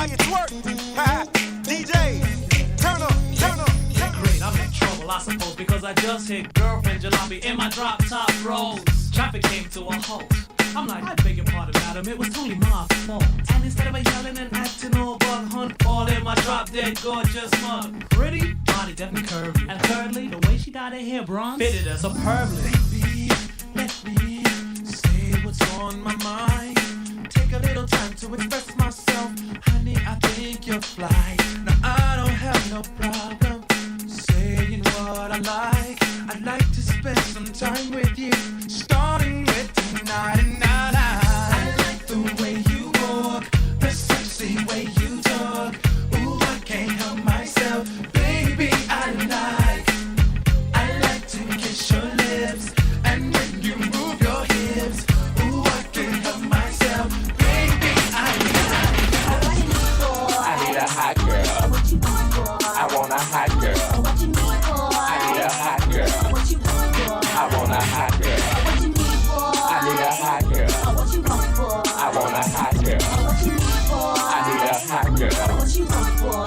how you twerk. DJ, turn up, turn up. Great, I'm in trouble, I suppose, because I just hit girlfriend jalopy in my drop top rolls. Traffic came to a halt. I'm like, I beg your pardon, madam, it was totally my fault. And instead of yelling and acting all bug hunt, all in my drop dead gorgeous mug. Pretty, body definitely curvy. And thirdly, the way she dyed her hair bronze fitted her superbly. Baby, let me say what's on my mind. Take a little time to express myself. Honey, I think you're fly. Now I don't have no problem saying what I like. I'd like to spend some time with you, starting with tonight. And I like the way you walk, the sexy way you talk. Ooh, I can't help myself, baby. I like to kiss your lips, and when you move your hips, ooh, I can't help myself, baby. I need a hot girl. I want a hot girl. I need a hot girl. I want a hot girl. I need a hot girl. I want a hot girl. I need a hot girl.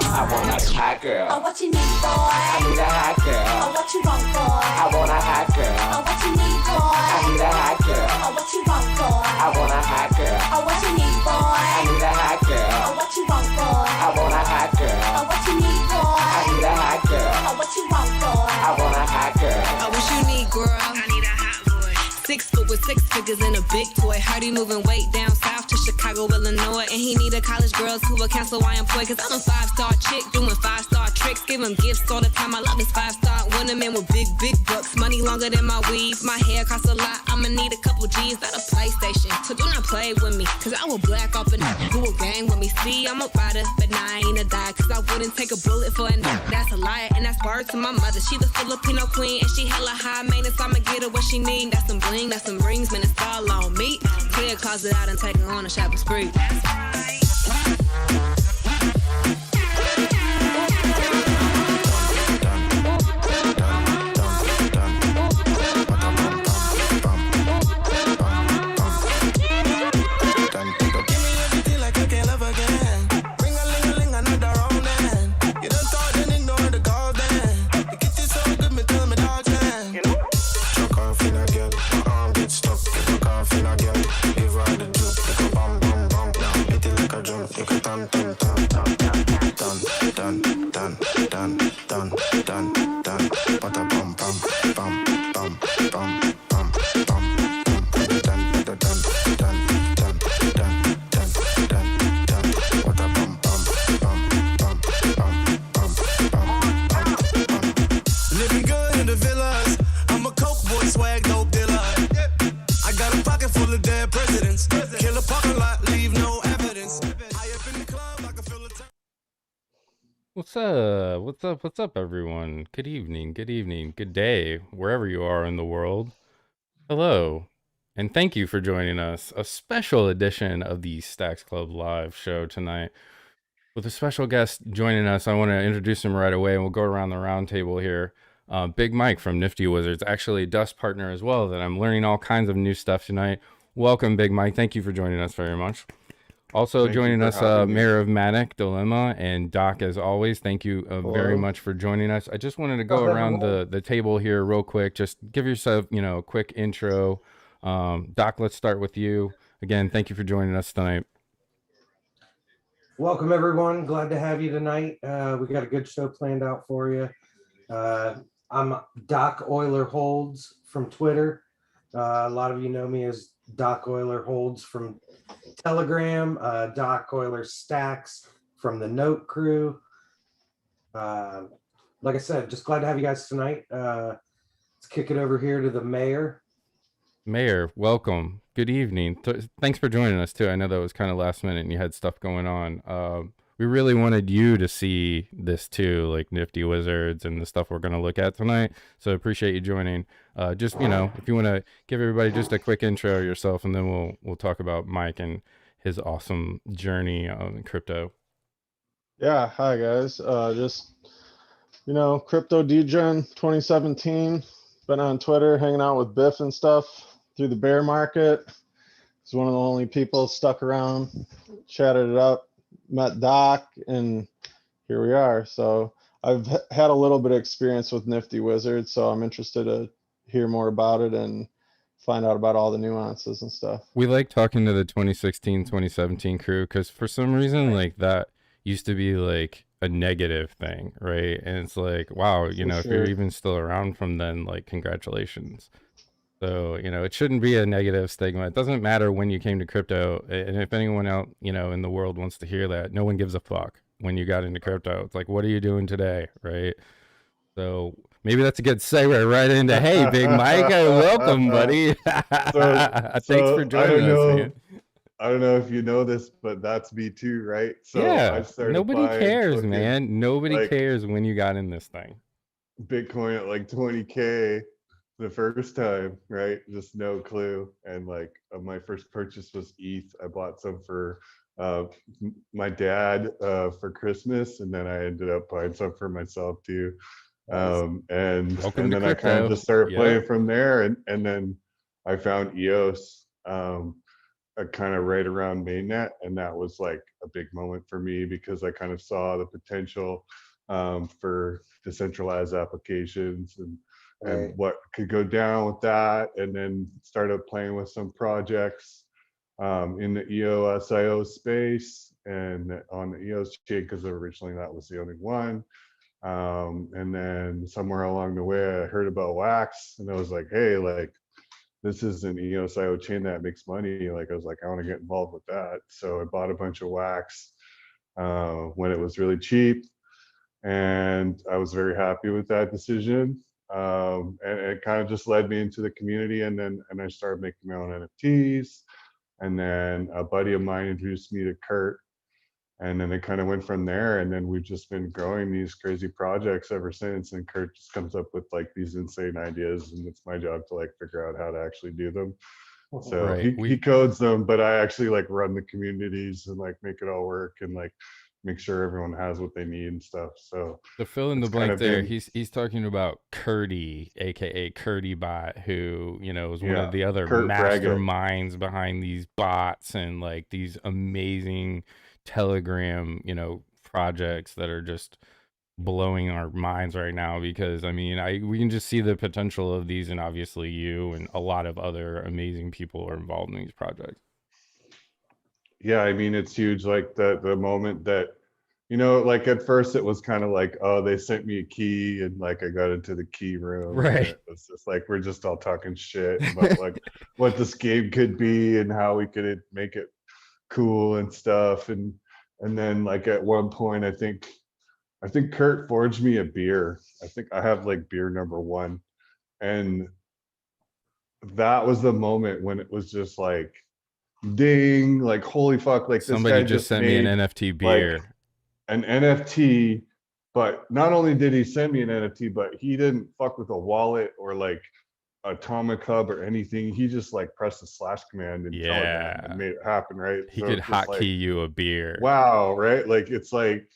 I want a hot girl. What you need, boy? I need a hot girl. What you want, boy? I want a hot girl. What you need, boy? I need a hot girl. What you want, boy? I want a hot girl. What you need, boy? I need a hot girl. What you want, boy? I want a hot girl. What you need, boy? I need a hot girl. What you want, boy? I want a hot girl. What you need, girl? I need a hot boy. 6 foot with 6 figures and a big toy. Hardy moving weight down south to Chicago, Illinois. And he need a college girls who will cancel why I'm employed. Cause I'm a 5-star chick doing 5-star tricks. Give him gifts all the time. I love his 5-star women with big bucks. Money longer than my weave. My hair costs a lot. I'ma need a couple G's. That a PlayStation. So do not play with me. Cause I will black off and do a gang with me. See, I'm a rider, but nah, I ain't a die. Cause I wouldn't take a bullet for a that's a liar. And that's word to my mother. She the Filipino queen. And she hella high maintenance. I'ma get her what she need. That's some bling, that's some rings. Man, it's all on me. Clear closet out and take her on a shopping spree. That's right. What's up, everyone? Good evening, good day, wherever you are in the world. Hello, and thank you for joining us. A special edition of the STAXX.CLUB live show tonight with a special guest joining us. I want to introduce him right away, and we'll go around the round table here. Big Mike from Nifty Wizards, actually a dust partner as well, that I'm learning all kinds of new stuff tonight. Welcome, Big Mike. Thank you for joining us very much. Also joining us, Mayor of Manic Dilemma, and Doc, as always. Thank you very much for joining us. I just wanted to go around the table here real quick. Just give yourself, a quick intro. Doc, let's start with you. Again, thank you for joining us tonight. Welcome, everyone. Glad to have you tonight. We got a good show planned out for you. I'm Doc Euler Holds from Twitter. A lot of you know me as Doc Euler Holds from Telegram, Doc Euler STAXX from the Note Crew. Like I said, just glad to have you guys tonight. Let's kick it over here to the mayor. Mayor, welcome. Good evening. Thanks for joining us too. I know that was kind of last minute and you had stuff going on. We really wanted you to see this too, like Nifty Wizards and the stuff we're going to look at tonight. So appreciate you joining. Just, if you want to give everybody just a quick intro of yourself, and then we'll talk about Mike and his awesome journey in crypto. Yeah. Hi guys. Crypto Degen 2017, been on Twitter hanging out with Biff and stuff through the bear market. He's one of the only people stuck around, chatted it up. met Doc, and here we are. So I've had a little bit of experience with Nifty Wizards, so I'm interested to hear more about it and find out about all the nuances and stuff. We like talking to the 2016, 2017 crew because for some reason, like that used to be like a negative thing, right? And it's like, wow, you know, if you're even still around from then, like, congratulations. So, you know, it shouldn't be a negative stigma. It doesn't matter when you came to crypto. And if anyone out, you know, in the world wants to hear that, no one gives a fuck when you got into crypto. It's like, what are you doing today, right? So maybe that's a good segue right into, hey, Big Mike, welcome, buddy. Thanks for joining us, man. I don't know if you know this, but that's me too, right? So Yeah, I started nobody cares, fucking, man. Nobody like, cares when you got in this thing. Bitcoin at like 20K the first time, right? Just no clue. And like my first purchase was ETH. I bought some for my dad for Christmas, and then I ended up buying some for myself too. And then I kind of just started playing from there, and then I found EOS kind of right around mainnet, and that was like a big moment for me because I kind of saw the potential for decentralized applications and what could go down with that, and then started playing with some projects in the EOSIO space and on the EOS chain because originally that was the only one. And then somewhere along the way I heard about Wax, and I was like, hey, like, this is an EOSIO chain that makes money. Like, I was like, I want to get involved with that. So I bought a bunch of Wax when it was really cheap, and I was very happy with that decision. And it kind of just led me into the community, and I started making my own NFTs. And then a buddy of mine introduced me to Kurt, and then it kind of went from there. And then we've just been growing these crazy projects ever since. And Kurt just comes up with like these insane ideas, and it's my job to like figure out how to actually do them. So he codes them, but I actually like run the communities and like make it all work and like make sure everyone has what they need and stuff. So to fill in the blank there, he's talking about Curdy, aka Curdy Bot, who, you know, is one of the other masterminds behind these bots and like these amazing Telegram, you know, projects that are just blowing our minds right now. Because I mean, we can just see the potential of these, and obviously you and a lot of other amazing people are involved in these projects. Yeah, I mean, it's huge. Like the moment that, you know, like at first it was kind of like, oh, they sent me a key, and like I got into the key room. Right. It was just like, we're just all talking shit about like what this game could be and how we could make it cool and stuff. And then like at one point, I think Kurt forged me a beer. I think I have like beer number 1. And that was the moment when it was just like, ding, like, holy fuck, like somebody just sent me an NFT beer, like, an NFT. But not only did he send me an NFT, but he didn't fuck with a wallet or like Atomic Hub or anything. He just like pressed the slash command and Telegram and made it happen, right? He could hotkey you a beer. Wow, right? Like it's like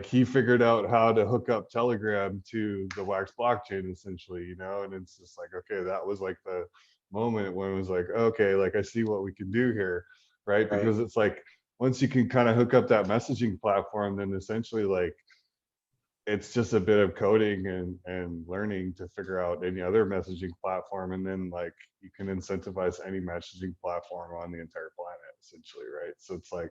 he figured out how to hook up Telegram to the Wax blockchain essentially, you know. And it's just like, okay, that was like the moment when it was like, okay, like I see what we can do here, right? Because it's like once you can kind of hook up that messaging platform, then essentially like it's just a bit of coding and learning to figure out any other messaging platform, and then like you can incentivize any messaging platform on the entire planet essentially, right? So it's like,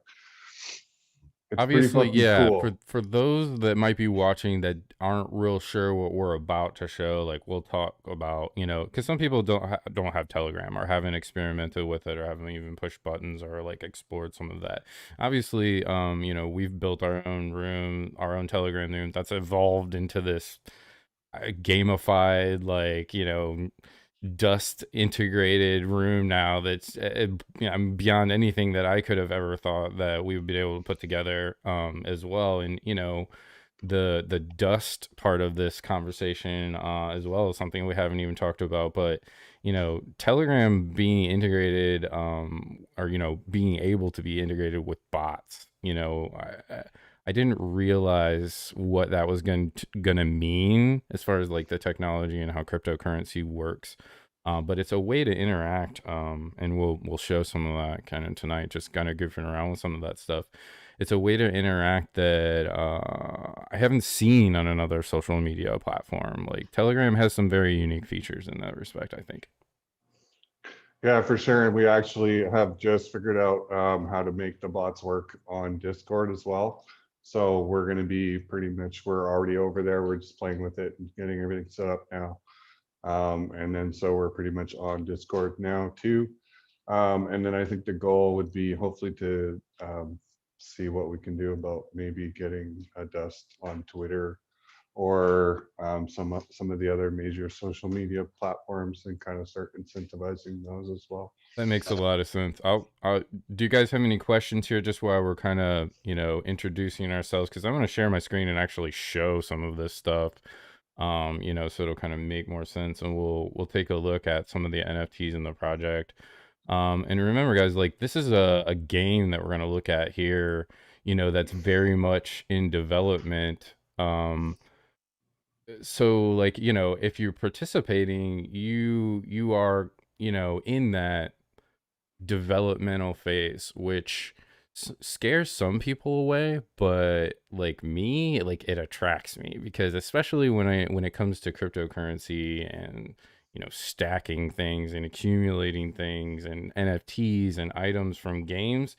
it's obviously, yeah, cool. For those that might be watching that aren't real sure what we're about to show, like we'll talk about, you know, because some people don't have Telegram or haven't experimented with it or haven't even pushed buttons or like explored some of that. Obviously, you know, we've built our own room, our own Telegram room that's evolved into this gamified, like, you know, Dust integrated room now that's you know, beyond anything that I could have ever thought that we would be able to put together as well. And you know, the Dust part of this conversation as well is something we haven't even talked about, but you know, Telegram being integrated or you know, being able to be integrated with bots, you know, I didn't realize what that was gonna mean as far as like the technology and how cryptocurrency works. But it's a way to interact, and we'll show some of that kind of tonight, just kind of goofing around with some of that stuff. it's a way to interact that I haven't seen on another social media platform. Like Telegram has some very unique features in that respect, I think. Yeah, for sure. And we actually have just figured out how to make the bots work on Discord as well. So we're going to be we're already over there. We're just playing with it and getting everything set up now. And then so we're pretty much on Discord now too. And then I think the goal would be hopefully to see what we can do about maybe getting a Dust on Twitter or some of the other major social media platforms and kind of start incentivizing those as well. That makes a lot of sense. Do you guys have any questions here just while we're kind of, introducing ourselves? Because I'm going to share my screen and actually show some of this stuff, so it'll kind of make more sense, and we'll take a look at some of the NFTs in the project. And remember, guys, like this is a game that we're going to look at here, that's very much in development. So like, if you're participating, you are, in that developmental phase, which scares some people away, but like me, like it attracts me, because especially when it comes to cryptocurrency and stacking things and accumulating things and NFTs and items from games,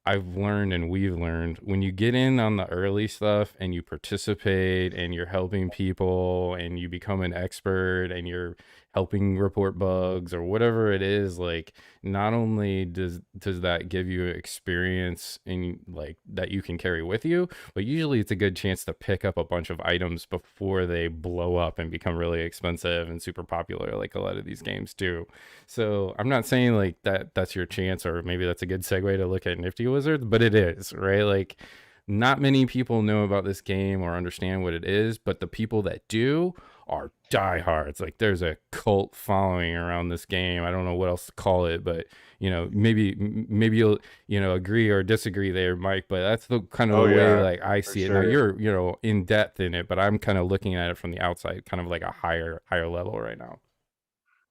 I've learned, and we've learned, when you get in on the early stuff and you participate and you're helping people and you become an expert and you're helping report bugs or whatever it is, like not only does that give you experience in like that you can carry with you, but usually it's a good chance to pick up a bunch of items before they blow up and become really expensive and super popular, like a lot of these games do. So I'm not saying like that's your chance, or maybe that's a good segue to look at Nifty Wizards, but it is, right? Like not many people know about this game or understand what it is, but the people that do are diehards. Like there's a cult following around this game. I don't know what else to call it, but maybe you'll agree or disagree there, Mike, but that's the kind of the way like I see it. Now you're in depth in it, but I'm kind of looking at it from the outside, kind of like a higher level right now.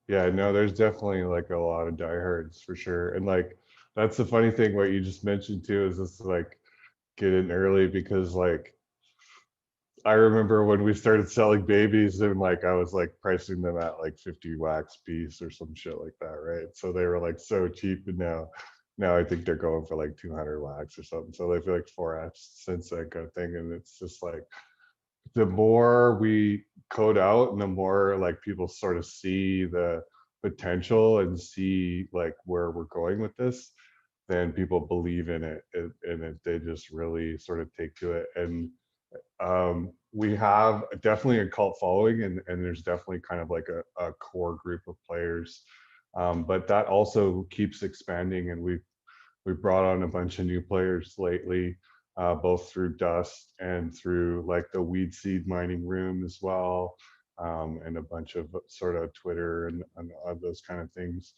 Yeah, no, there's definitely like a lot of diehards for sure. And like that's the funny thing, what you just mentioned too, is this like get in early, because like I remember when we started selling babies and like I was like pricing them at like 50 wax piece or some shit like that, right? So they were like so cheap, and now I think they're going for like 200 wax or something. So they feel like 4x since that kind of thing. And it's just like the more we code out and the more like people sort of see the potential and see like where we're going with this, then people believe in it, and they just really sort of take to it. And we have definitely a cult following, and there's definitely kind of like a core group of players, but that also keeps expanding, and we've brought on a bunch of new players lately, both through Dust and through like the weed seed mining room as well, and a bunch of sort of Twitter and those kind of things.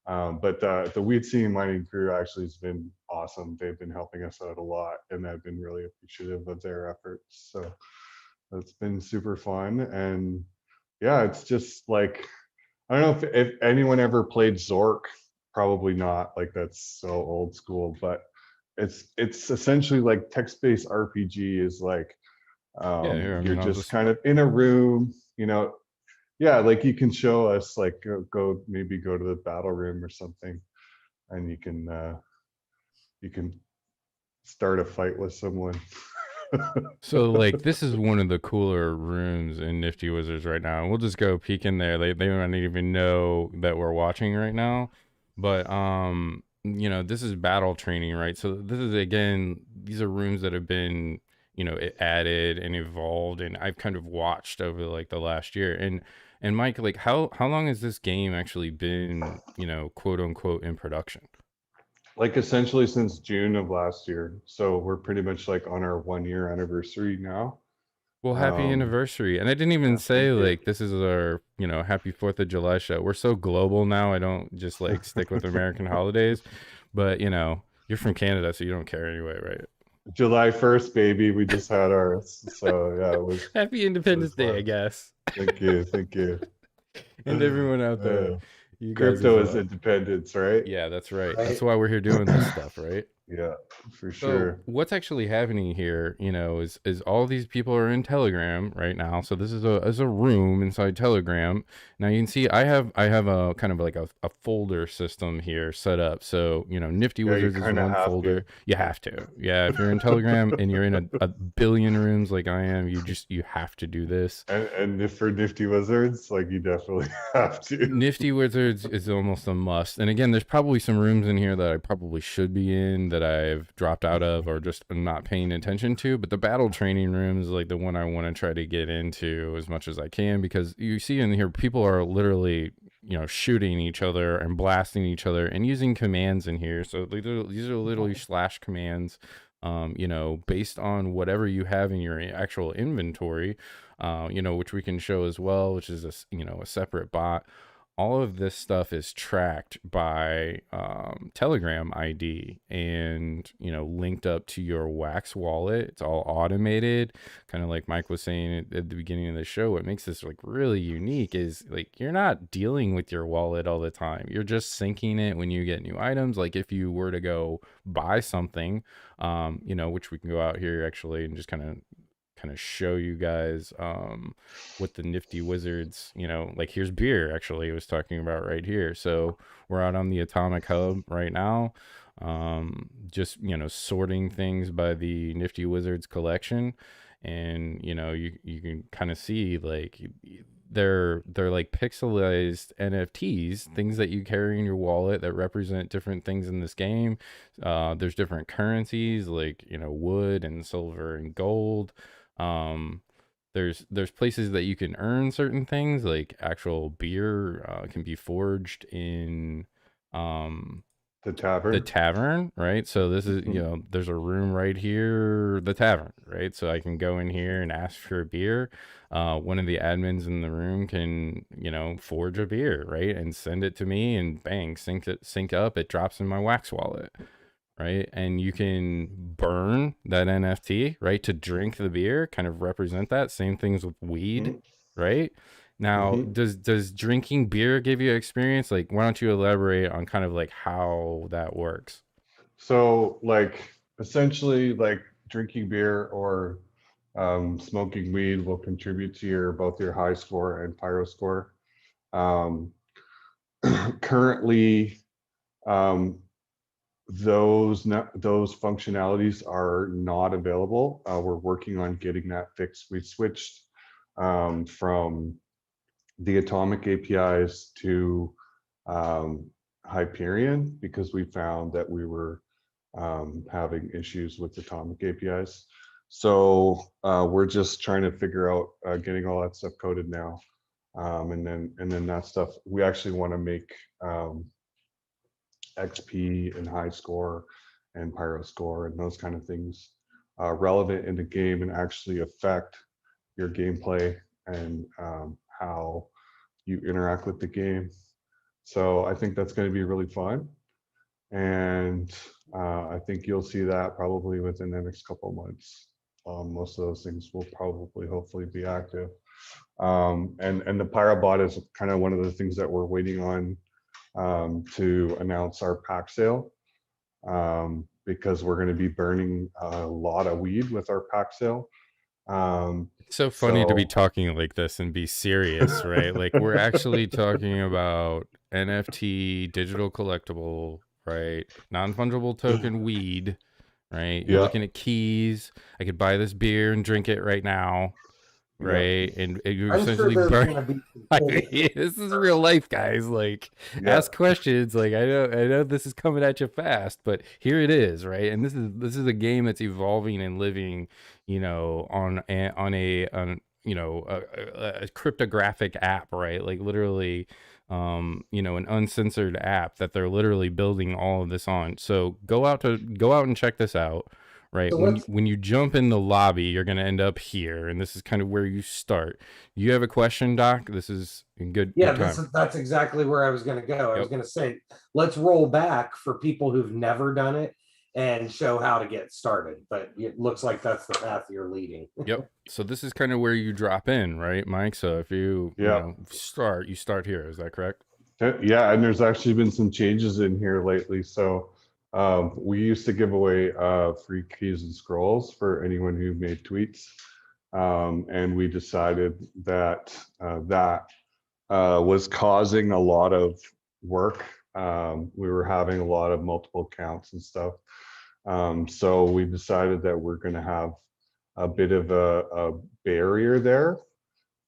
But the weed seed mining crew actually has been awesome. They've been helping us out a lot, and I've been really appreciative of their efforts. So it's been super fun. And yeah, it's just like, I don't know if anyone ever played Zork. Probably not, like that's so old school, but it's essentially like text-based RPG is like, you're just kind of in a room, yeah, like you can show us like maybe go to the battle room or something, and you can start a fight with someone. So like this is one of the cooler rooms in Nifty Wizards right now. We'll just go peek in there. They might not even know that we're watching right now. But this is battle training, right? So this is, again, these are rooms that have been, added and evolved, and I've kind of watched over like the last year. And Mike, like how long has this game actually been, quote unquote, in production? Like essentially since June of last year. So we're pretty much like on our 1-year anniversary now. Well, happy anniversary. And I didn't even say like this is our, happy 4th of July show. We're so global now. I don't just like stick with American holidays, but you're from Canada, so you don't care anyway, right? July 1st, baby. We just had ours. So yeah, it was Happy Independence Day, I guess. Thank you. And everyone out there. Crypto is independence, right? Yeah, that's right. That's why we're here doing this stuff, right? Yeah, for So sure. what's actually happening here, is all these people are in Telegram right now. So this is a room inside Telegram. Now you can see I have a kind of like a folder system here set up. So Nifty Yeah, you Wizards is kind of one have to. folder. You have to, yeah. If you're in Telegram and you're in a billion rooms like I am, you have to do this. And if for Nifty Wizards, like you definitely have to. Nifty Wizards is almost a must. And again, there's probably some rooms in here that I probably should be in that I've dropped out of or just am not paying attention to. But the battle training room is like the one I want to try to get into as much as I can, because you see in here people are literally shooting each other and blasting each other and using commands in here. So these are literally slash commands, based on whatever you have in your actual inventory, which we can show as well, which is a separate bot. All of this stuff is tracked by Telegram ID and linked up to your Wax wallet. It's all automated, kind of like Mike was saying at the beginning of the show. What makes this like really unique is like you're not dealing with your wallet all the time. You're just syncing it when you get new items. Like if you were to go buy something, which we can go out here actually and just kind of show you guys what the Nifty Wizards, like here's beer actually I was talking about right here. So we're out on the Atomic Hub right now, just sorting things by the Nifty Wizards collection. And you can kind of see like they're like pixelized NFTs, things that you carry in your wallet that represent different things in this game. There's different currencies like wood and silver and gold. There's places that you can earn certain things, like actual beer can be forged in The tavern. right? So this is there's a room right here, the tavern, right? So I can go in here and ask for a beer. One of the admins in the room can forge a beer, right, and send it to me, and bang, sync up, it drops in my Wax wallet. Right, and you can burn that NFT, right, to drink the beer, kind of represent that. Same things with weed, right? Now, does drinking beer give you experience? Like, why don't you elaborate on kind of like how that works? So like essentially like drinking beer or smoking weed will contribute to both your high score and pyro score. Currently, those functionalities are not available. We're working on getting that fixed. We switched from the Atomic APIs to Hyperion because we found that we were having issues with Atomic APIs. So we're just trying to figure out getting all that stuff coded now. And then that stuff, we actually want to make XP and high score and pyro score and those kind of things relevant in the game and actually affect your gameplay and how you interact with the game. So I think that's going to be really fun. And I think you'll see that probably within the next couple of months. Most of those things will probably hopefully be active. And the Pyrobot is kind of one of the things that we're waiting on to announce our pack sale, because we're going to be burning a lot of weed with our pack sale. It's so funny to be talking like this and be serious, right? Like we're actually talking about NFT, digital collectible, right? Non-fungible token weed, right? You're looking at keys. I could buy this beer and drink it right now. Right, and you essentially burn. This is real life, guys. Like, ask questions. Like, I know this is coming at you fast, but here it is, right? And this is a game that's evolving and living, on a cryptographic app, right? Like literally, an uncensored app that they're literally building all of this on. So go out and check this out. Right. So when you jump in the lobby, you're going to end up here. And this is kind of where you start. You have a question, Doc? This is good. Yeah, good that's exactly where I was going to go. I was going to say, let's roll back for people who've never done it and show how to get started. But it looks like that's the path you're leading. Yep. So this is kind of where you drop in, right, Mike? So if you start here. Is that correct? Yeah. And there's actually been some changes in here lately. So We used to give away free keys and scrolls for anyone who made tweets. And we decided that that was causing a lot of work. We were having a lot of multiple accounts and stuff. So we decided that we're going to have a bit of a barrier there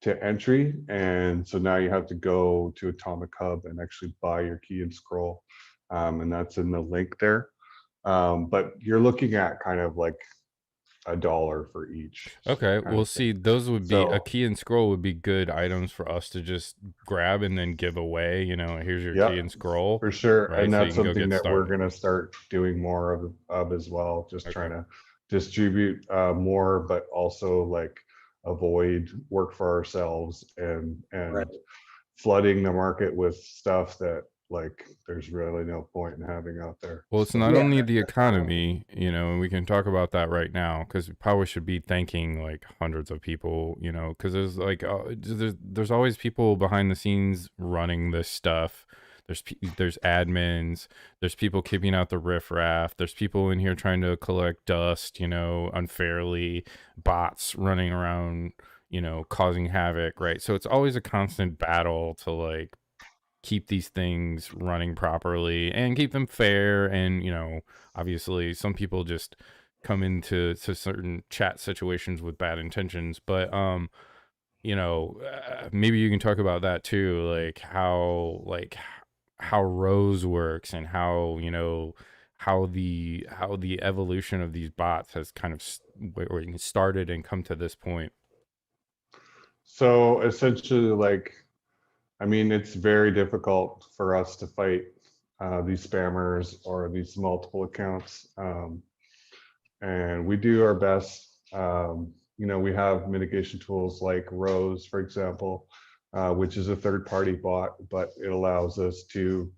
to entry. And so now you have to go to Atomic Hub and actually buy your key and scroll. And that's in the link there. But you're looking at kind of like $1 for each. Okay, kind well, of see, thing. those would be a So, key and scroll would be good items for us to just grab and then give away. You know, here's your yeah, key and scroll, for sure. right? And So you that's can go something get that we're started. going to start doing more of as well. Just Okay. trying to distribute more, but also like avoid work for ourselves and Right. flooding the market with stuff that like there's really no point in having out there. Well, it's So, not Yeah. only the economy, you know, and we can talk about that right now because we probably should be thanking like hundreds of people, you know, because there's like there's always people behind the scenes running this stuff. There's admins, there's people keeping out the riffraff, there's people in here trying to collect dust, you know, unfairly, bots running around, you know, causing havoc, right? So it's always a constant battle to like keep these things running properly and keep them fair. And, you know, obviously some people just come into certain chat situations with bad intentions, but you know, maybe you can talk about that too, like how Rose works and how, you know, how the evolution of these bots has kind of started and come to this point. so essentially, like, I mean, it's very difficult for us to fight these spammers or these multiple accounts. And we do our best. You know, we have mitigation tools like Rose, for example, which is a third-party bot, but it allows us to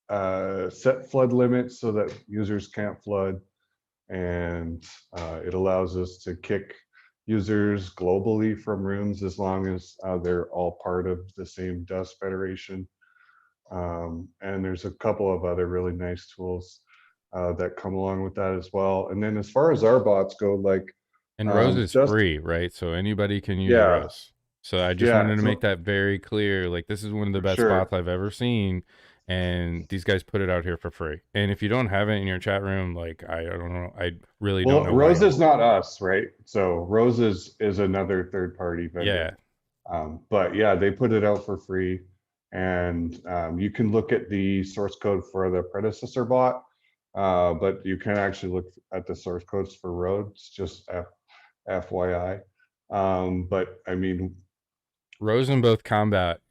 set flood limits so that users can't flood. And it allows us to kick users globally from rooms as long as they're all part of the same dust federation. And there's a couple of other really nice tools that come along with that as well. And then as far as our bots go, like And Rose is just free, right? So anybody can use yeah, Rose. So I just yeah, wanted to make so that very clear. Like, this is one of the for best sure. bots I've ever seen, and these guys put it out here for free. And if you don't have it in your chat room, like, I don't know, I really don't Well, know why. Rose is not us, right? So Rose is another third-party Yeah. vendor. But yeah, they put it out for free, and you can look at the source code for the predecessor bot, but you can actually look at the source codes for Rhodes, just FYI. But I mean, Rose and both combat,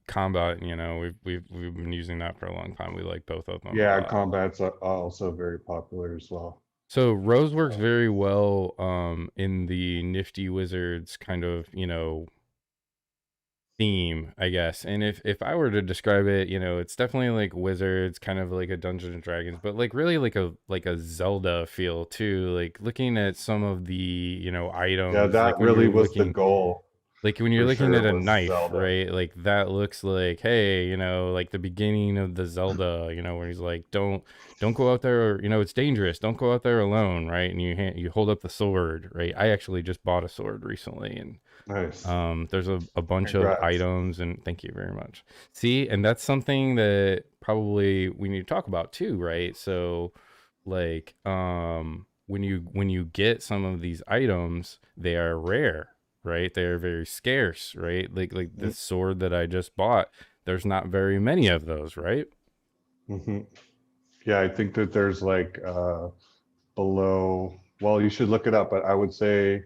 you know, we've been using that for a long time. We like both of them a yeah, lot. Combat's also very popular as well. So Rose works very well in the Nifty Wizards kind of, you know, theme, I guess. And if I were to describe it, you know, it's definitely like Wizards, kind of like a Dungeons and Dragons, but like really like a Zelda feel too. Like looking at some of the, you know, items, Yeah, like that when really you're was the looking, goal like when you're for looking sure, at a was knife, Zelda. right? Like that looks like, hey, you know, like the beginning of the Zelda, you know, where he's like, don't go out there, or, you know, it's dangerous. Don't go out there alone, right? And you hold up the sword, right? I actually just bought a sword recently, and Nice. there's a bunch of Congrats. items, and thank you very much. See, and that's something that probably we need to talk about too, right? So like when you get some of these items, they are rare, right? They are very scarce, right? Like the sword that I just bought, there's not very many of those, right? Mm-hmm. Yeah, I think that there's like below, well, you should look it up, but I would say,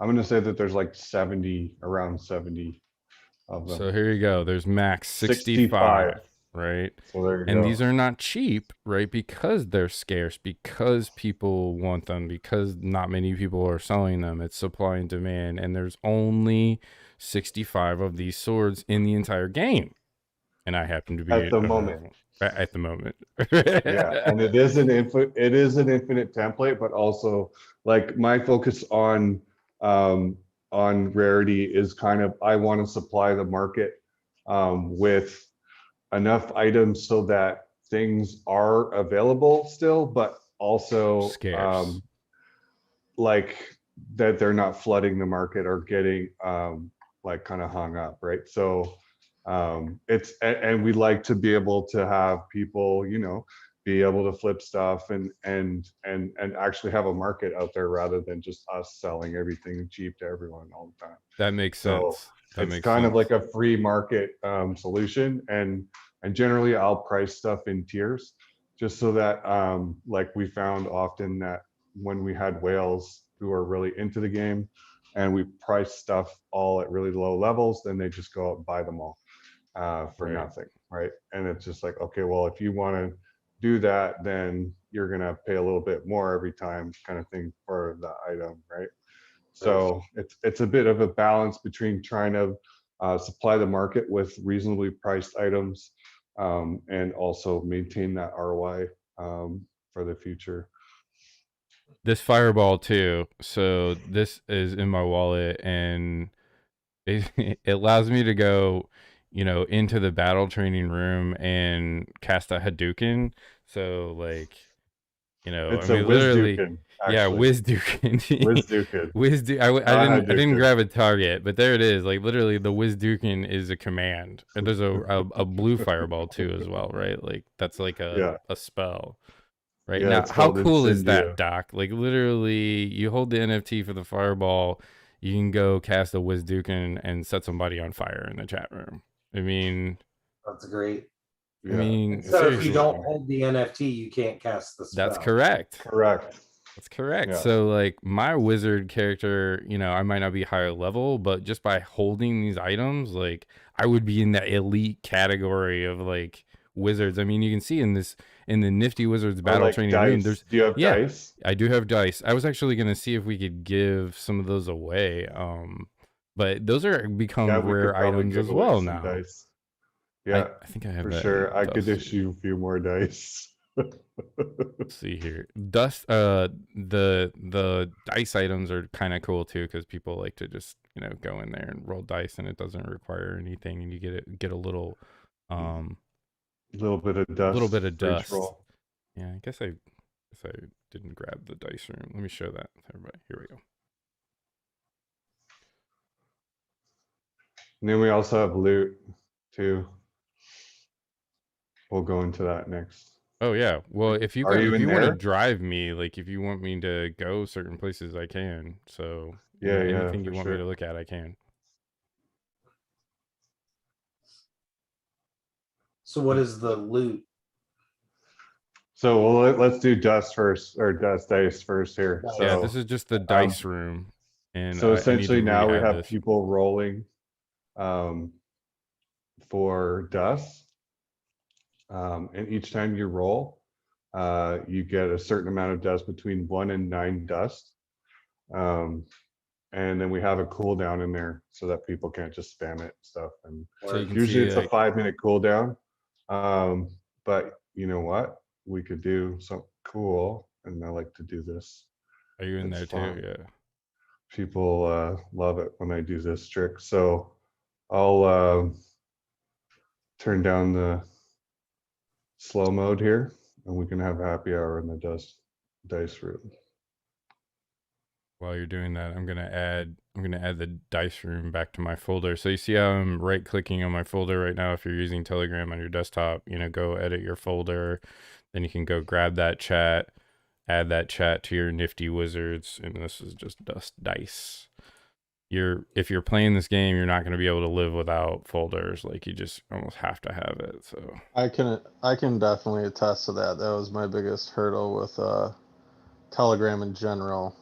I'm going to say that there's like 70, around 70 of them. So here you go. There's max 65, right? So there you And go. these are not cheap, right? Because they're scarce, because people want them, because not many people are selling them. It's supply and demand. And there's only 65 of these swords in the entire game. And I happen to be At the moment. At the moment. Yeah, and it is an infinite template, but also like my focus on rarity is kind of, I want to supply the market with enough items so that things are available still, but also Scarce. like that they're not flooding the market or getting like kind of hung up, right? So it's and we like to be able to have people, you know, be able to flip stuff and actually have a market out there rather than just us selling everything cheap to everyone all the time. That makes So sense. That it's makes kind of sense. like a free market solution, and generally I'll price stuff in tiers just so that like we found often that when we had whales who are really into the game and we price stuff all at really low levels, then they just go out and buy them all for Right. nothing, right? And it's just like, okay, well, if you want to do that, then you're gonna pay a little bit more every time, kind of thing, for the item, right? So it's a bit of a balance between trying to supply the market with reasonably priced items and also maintain that ROI for the future. This fireball too. So this is in my wallet, and it, it allows me to go, you know, into the battle training room and cast a Hadouken. So like, you know, I It's a mean, literally, Wizduken, yeah, actually. Wizduken. Wizduken. I didn't Hadouken. grab a target, but there it is. Like literally, the Wizduken is a command, and there's a blue fireball too as well, right? Like that's like Yeah. a spell. Right Yeah, now, it's how called cool is that, Incendio. Doc? Like literally, you hold the NFT for the fireball, you can go cast a Wizduken and set somebody on fire in the chat room. I mean, That's great. Yeah. So if you seriously, don't hold the NFT, you can't cast the spell. that's correct. Correct. That's correct. Yeah. So like my wizard character, you know, I might not be higher level, but just by holding these items, like I would be in that elite category of like wizards. I mean, you can see in the Nifty Wizards Or battle like training room, dice. there's Do you have yeah, dice? I do have dice. I was actually gonna see if we could give some of those away. But those are become Yeah, we rare could probably items give as away well some now. dice. Yeah, I think I have for that sure. in I could dust. issue a few more dice. Let's see here. Dust the dice items are kind of cool too, because people like to just, you know, go in there and roll dice and it doesn't require anything, and you get a little little bit of dust little bit of for each dust. roll. Yeah, I guess I didn't grab the dice room. Let me show that to everybody. Here we go. And then we also have loot too. We'll go into that next. Oh yeah. Well, if you Are you if in you want to there? drive me, like if you want me to go certain places, I can. So you know, Yeah, anything you for want me sure. to look at, I can. So what is the loot? So let's do dust first, or dust dice first here. Dice. So Yeah, this is just the dice room, and so I need to essentially now we re-add have this. people rolling for dust. And each time you roll, you get a certain amount of dust, between 1 and 9 dust. And then we have a cooldown in there so that people can't just spam it and stuff. And So you can usually see, it's a like, 5-minute cooldown. But you know what? We could do something cool, and I like to do this. are you in It's there fun. too? Yeah. People love it when I do this trick. So I'll turn down the slow mode here, and we can have happy hour in the dice room. While you're doing that, I'm gonna add the dice room back to my folder. So you see how I'm right clicking on my folder right now. If you're using Telegram on your desktop, you know, go edit your folder. Then you can go grab that chat, add that chat to your Nifty Wizards, and this is just dust dice. If you're playing this game, you're not going to be able to live without folders. Like you just almost have to have it. So I can definitely attest to that. That was my biggest hurdle with Telegram in general.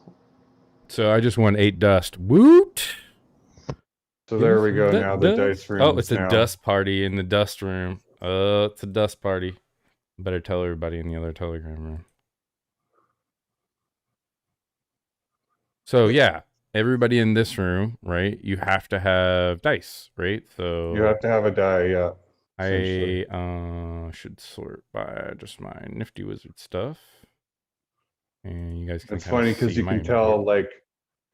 So I just won 8 dust. Woot! So there we go. Now the dice room. Oh, it's a dust party in the dust room. It's a dust party. Better tell everybody in the other Telegram room. So yeah, everybody in this room, right? You have to have dice, right? So You have to have a die, yeah. I should sort by just my Nifty Wizard stuff. And you guys can It's funny because you can tell like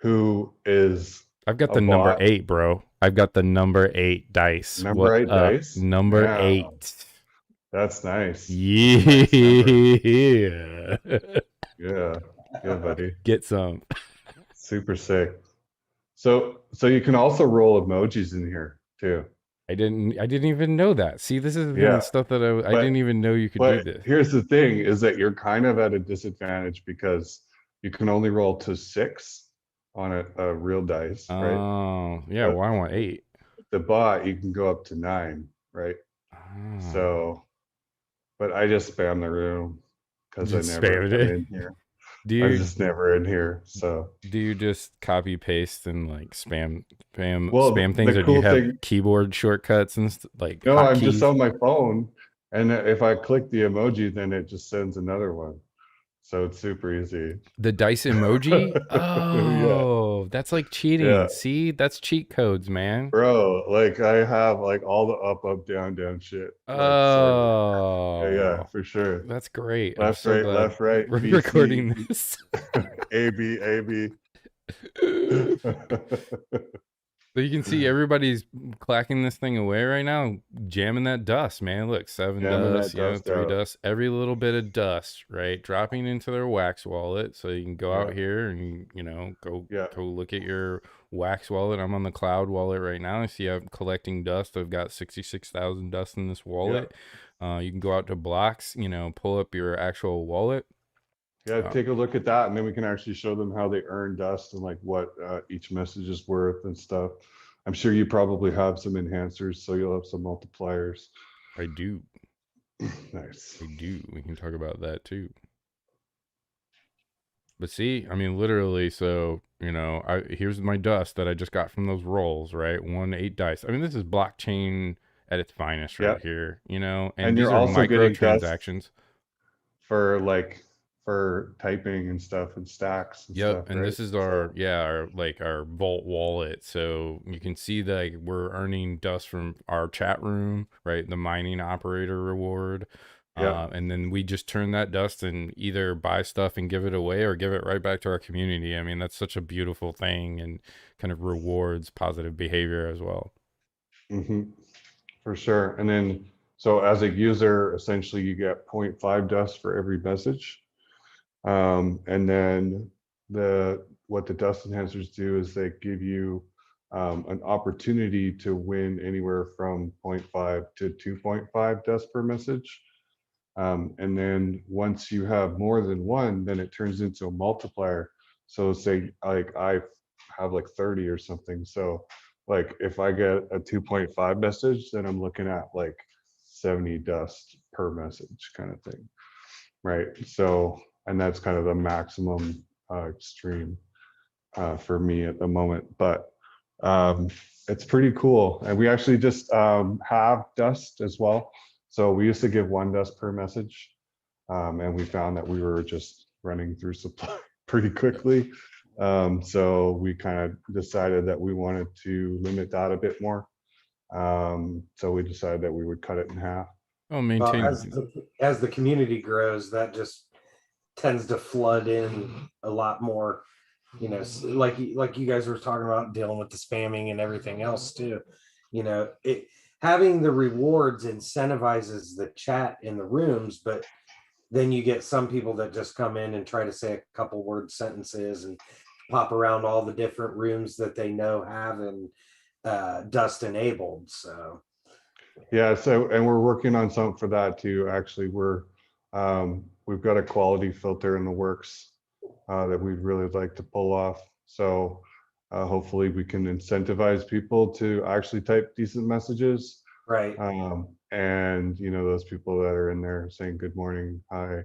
who is. I've got the number 8, bro. I've got the number 8 dice. Number 8 dice. Number Yeah. 8. That's nice. Yeah. Yeah. Yeah, buddy. Get some. Super sick. So you can also roll emojis in here too. I didn't even know that. See, this is the kind Yeah. of stuff that I But didn't even know you could do but this. here's the thing is that you're kind of at a disadvantage because you can only roll to 6 on a real dice, right? Oh, yeah. But Well, I want 8. the bot, you can go up to 9, right? Oh. So, but I just spam the room because I Just never spammed am it. in here. Do I'm you just never in here. So, do you just copy paste and like spam well, spam things, the or do you cool have thing, keyboard shortcuts and like no, I'm hotkeys? just on my phone, and if I click the emoji, then it just sends another one. So it's super easy. The dice emoji? Yeah, Oh, that's like cheating. yeah, See, that's cheat codes, man. bro. Like I have like all the up, up, down, down shit like sorted. Yeah, Oh, for sure. that's great. I'm so glad Left, right, we're B, recording C, this. A, B, A, B. So you can see everybody's clacking this thing away right now, jamming that dust, man. Look, 7 Jamming dust, that dust 3 out. dust, every little bit of dust, right? Dropping into their wax wallet. So you can go out here and, go look at your wax wallet. I'm on the cloud wallet right now. I see I'm collecting dust. I've got 66,000 dust in this wallet. You can go out to blocks, pull up your actual wallet. Yeah, take a look at that, and then we can actually show them how they earn dust and like what each message is worth and stuff. I'm sure you probably have some enhancers, so you'll have some multipliers. I do. Nice. I do. We can talk about that too. But see, I mean, literally, so, here's my dust that I just got from those rolls, right? 1 8 dice. I mean, this is blockchain at its finest right here, and these you're are also micro getting transactions. For typing and stuff and stacks and stuff. And right? this is our Vault wallet. So you can see that we're earning dust from our chat room, right? The mining operator reward. And then we just turn that dust and either buy stuff and give it away or give it right back to our community. I mean, that's such a beautiful thing and kind of rewards positive behavior as well. For sure. And then, so as a user, essentially you get 0.5 dust for every message. And then what the dust enhancers do is they give you an opportunity to win anywhere from 0.5 to 2.5 dust per message. And then once you have more than one, then it turns into a multiplier. So say like I have like 30 or something. So like if I get a 2.5 message, then I'm looking at like 70 dust per message kind of thing. Right. So, and that's kind of the maximum extreme for me at the moment, but it's pretty cool. And we actually just have dust as well. So we used to give 1 dust per message, and we found that we were just running through supply pretty quickly. So we kind of decided that we wanted to limit that a bit more. So we decided that we would cut it in half. As the community grows, that just tends to flood in a lot more, like you guys were talking about dealing with the spamming and everything else too. Having the rewards incentivizes the chat in the rooms, but then you get some people that just come in and try to say a couple word sentences and pop around all the different rooms that they know have and dust enabled. So yeah, so and we're working on something for that too. Actually, we've got a quality filter in the works that we'd really like to pull off. So hopefully we can incentivize people to actually type decent messages. Right. And those people that are in there saying good morning, hi,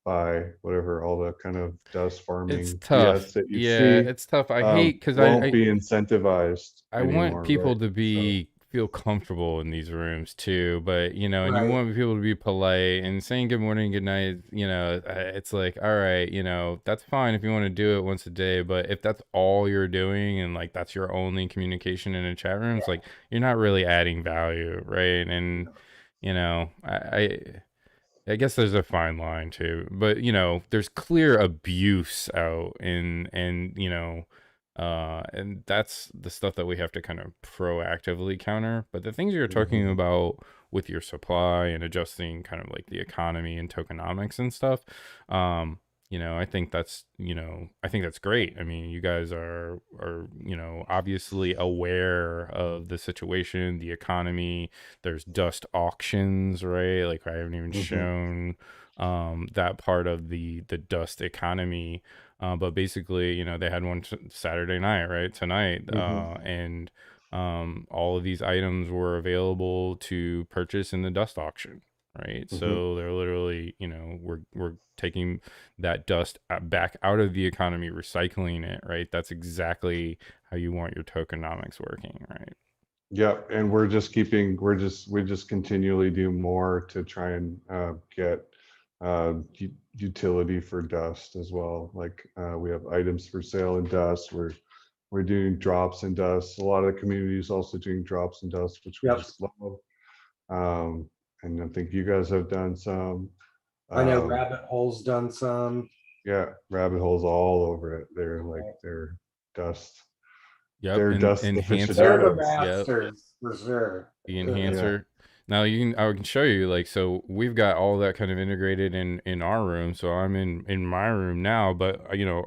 bye, whatever, all the kind of dust farming. It's tough. That you yeah, see, it's tough. I hate because won't be incentivized. I anymore, want people right? to feel comfortable in these rooms too, but and you Right. want people to be polite and saying good morning, good night. It's like, all right, that's fine if you want to do it once a day, but if that's all you're doing and like that's your only communication in a chat room, it's like you're not really adding value, right? And I guess there's a fine line too, but there's clear abuse out and And that's the stuff that we have to kind of proactively counter. But the things you're talking about with your supply and adjusting kind of like the economy and tokenomics and stuff, I think that's great. I mean, you guys are obviously aware of the situation, the economy. There's dust auctions, right? Like I haven't even shown that part of the dust economy. But basically, they had one Saturday night, right? Tonight. And all of these items were available to purchase in the dust auction, right? So they're literally, we're taking that dust back out of the economy, recycling it, right? That's exactly how you want your tokenomics working, right? Yep, and we just continually do more to try and get utility for dust as well. Like we have items for sale in dust. We're doing drops in dust. A lot of the community is also doing drops in dust, which we just love. And I think you guys have done some. I know Rabbit Hole's done some. Yeah, rabbit holes all over it. They're dust. Yep, They're dust enhancer. They're the aficionados. masters for sure. The enhancer. Now I can show you, like, so we've got all that kind of integrated in our room. So I'm in my room now, but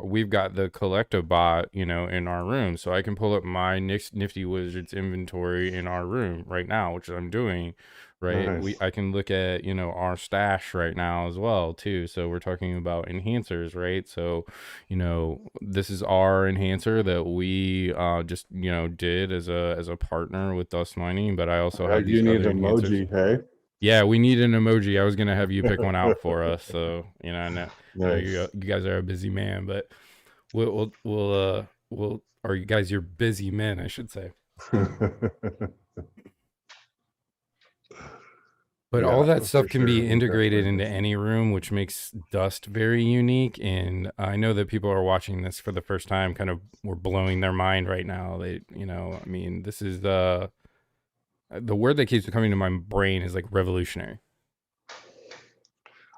we've got the collective bot, in our room. So I can pull up my Nifty Wizards inventory in our room right now, which I'm doing. Right. Nice. I can look at, our stash right now as well too. So we're talking about enhancers, right? So, this is our enhancer that we just, did as a partner with Dust Mining, but I also have You these need other emoji, enhancers. hey? Yeah, we need an emoji. I was gonna have you pick one out for us. So, I know Nice. you guys are a busy man, but or you guys, you're busy men, I should say. But all that stuff can be integrated into any room, which makes Dust very unique. And I know that people are watching this for the first time, kind of we're blowing their mind right now. I mean, this is the word that keeps coming to my brain is like revolutionary.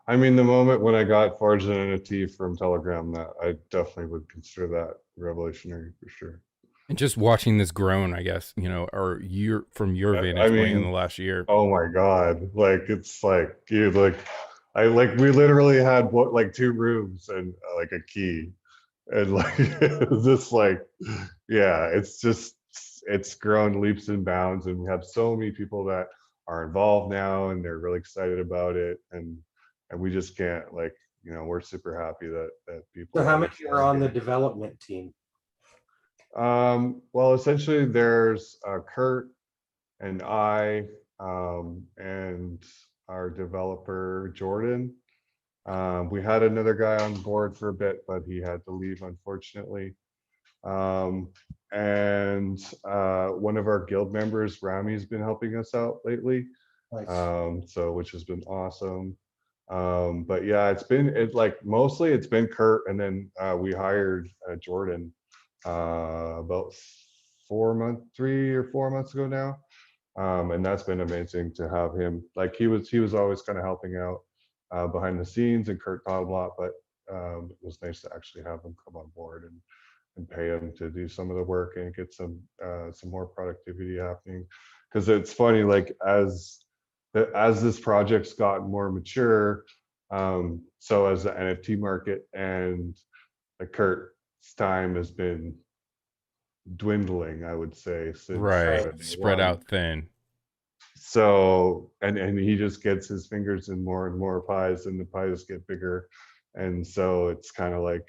I mean, the moment when I got Forged an NFT from Telegram, that I definitely would consider that revolutionary for sure. And just watching this grown, I guess, or from your vantage point in the last year. Oh my God. Like, it's like, dude, we literally had like 2 rooms and like a key. And like, it's just like, yeah, it's grown leaps and bounds. And we have so many people that are involved now and they're really excited about it. And we just can't, like, we're super happy that people. So how many are on the development team? Well, essentially there's Kurt and I, and our developer Jordan. We had another guy on board for a bit, but he had to leave, unfortunately. And one of our guild members, Rami's been helping us out lately. Nice. So which has been awesome. But yeah, mostly it's been Kurt, and then we hired Jordan about 3 or 4 months ago now. And that's been amazing to have him. Like he was always kind of helping out behind the scenes, and Kurt taught a lot, but it was nice to actually have him come on board and pay him to do some of the work and get some more productivity happening. Because it's funny, like as this project's gotten more mature, so as the NFT market, and Kurt's time has been dwindling, I would say, since Right, spread out thin. So and he just gets his fingers in more and more pies, and the pies get bigger. And so it's kind of like,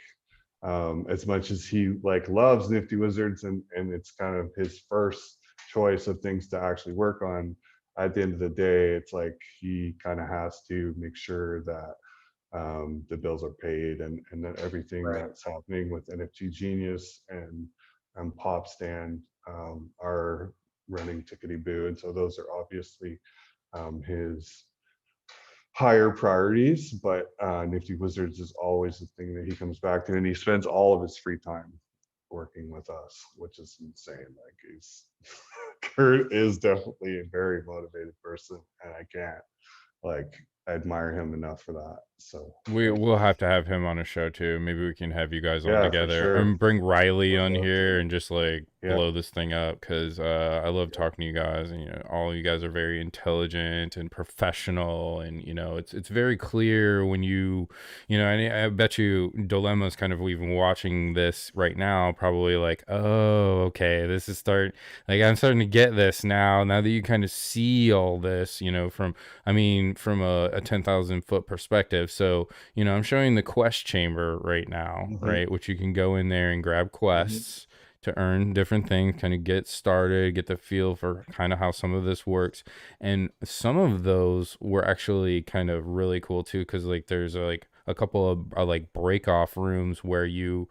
as much as he like loves Nifty Wizards and it's kind of his first choice of things to actually work on, at the end of the day, it's like he kind of has to make sure that the bills are paid, and that everything that's happening with NFT Genius and Pop Stand are running tickety boo. And so those are obviously his higher priorities, but Nifty Wizards is always the thing that he comes back to, and he spends all of his free time working with us, which is insane. Like Kurt is definitely a very motivated person, and I can't, like, admire him enough for that. So We'll have to have him on a show too. Maybe we can have you guys on yeah, for together sure. and bring Riley Would on love here to. and just like Yeah. blow this thing up because I love talking to you guys, and you know, all you guys are very intelligent and professional, and you know, it's very clear when you know, and I bet you Dilemma's kind of even watching this right now, probably like, oh, okay, this is I'm starting to get this now that you kind of see all this, you know, from a 10,000 foot perspective. So, you know, I'm showing the quest chamber right now, right? Which you can go in there and grab quests to earn different things, kind of get started, get the feel for kind of how some of this works. And some of those were actually kind of really cool too, because like there's like a couple of like break off rooms where you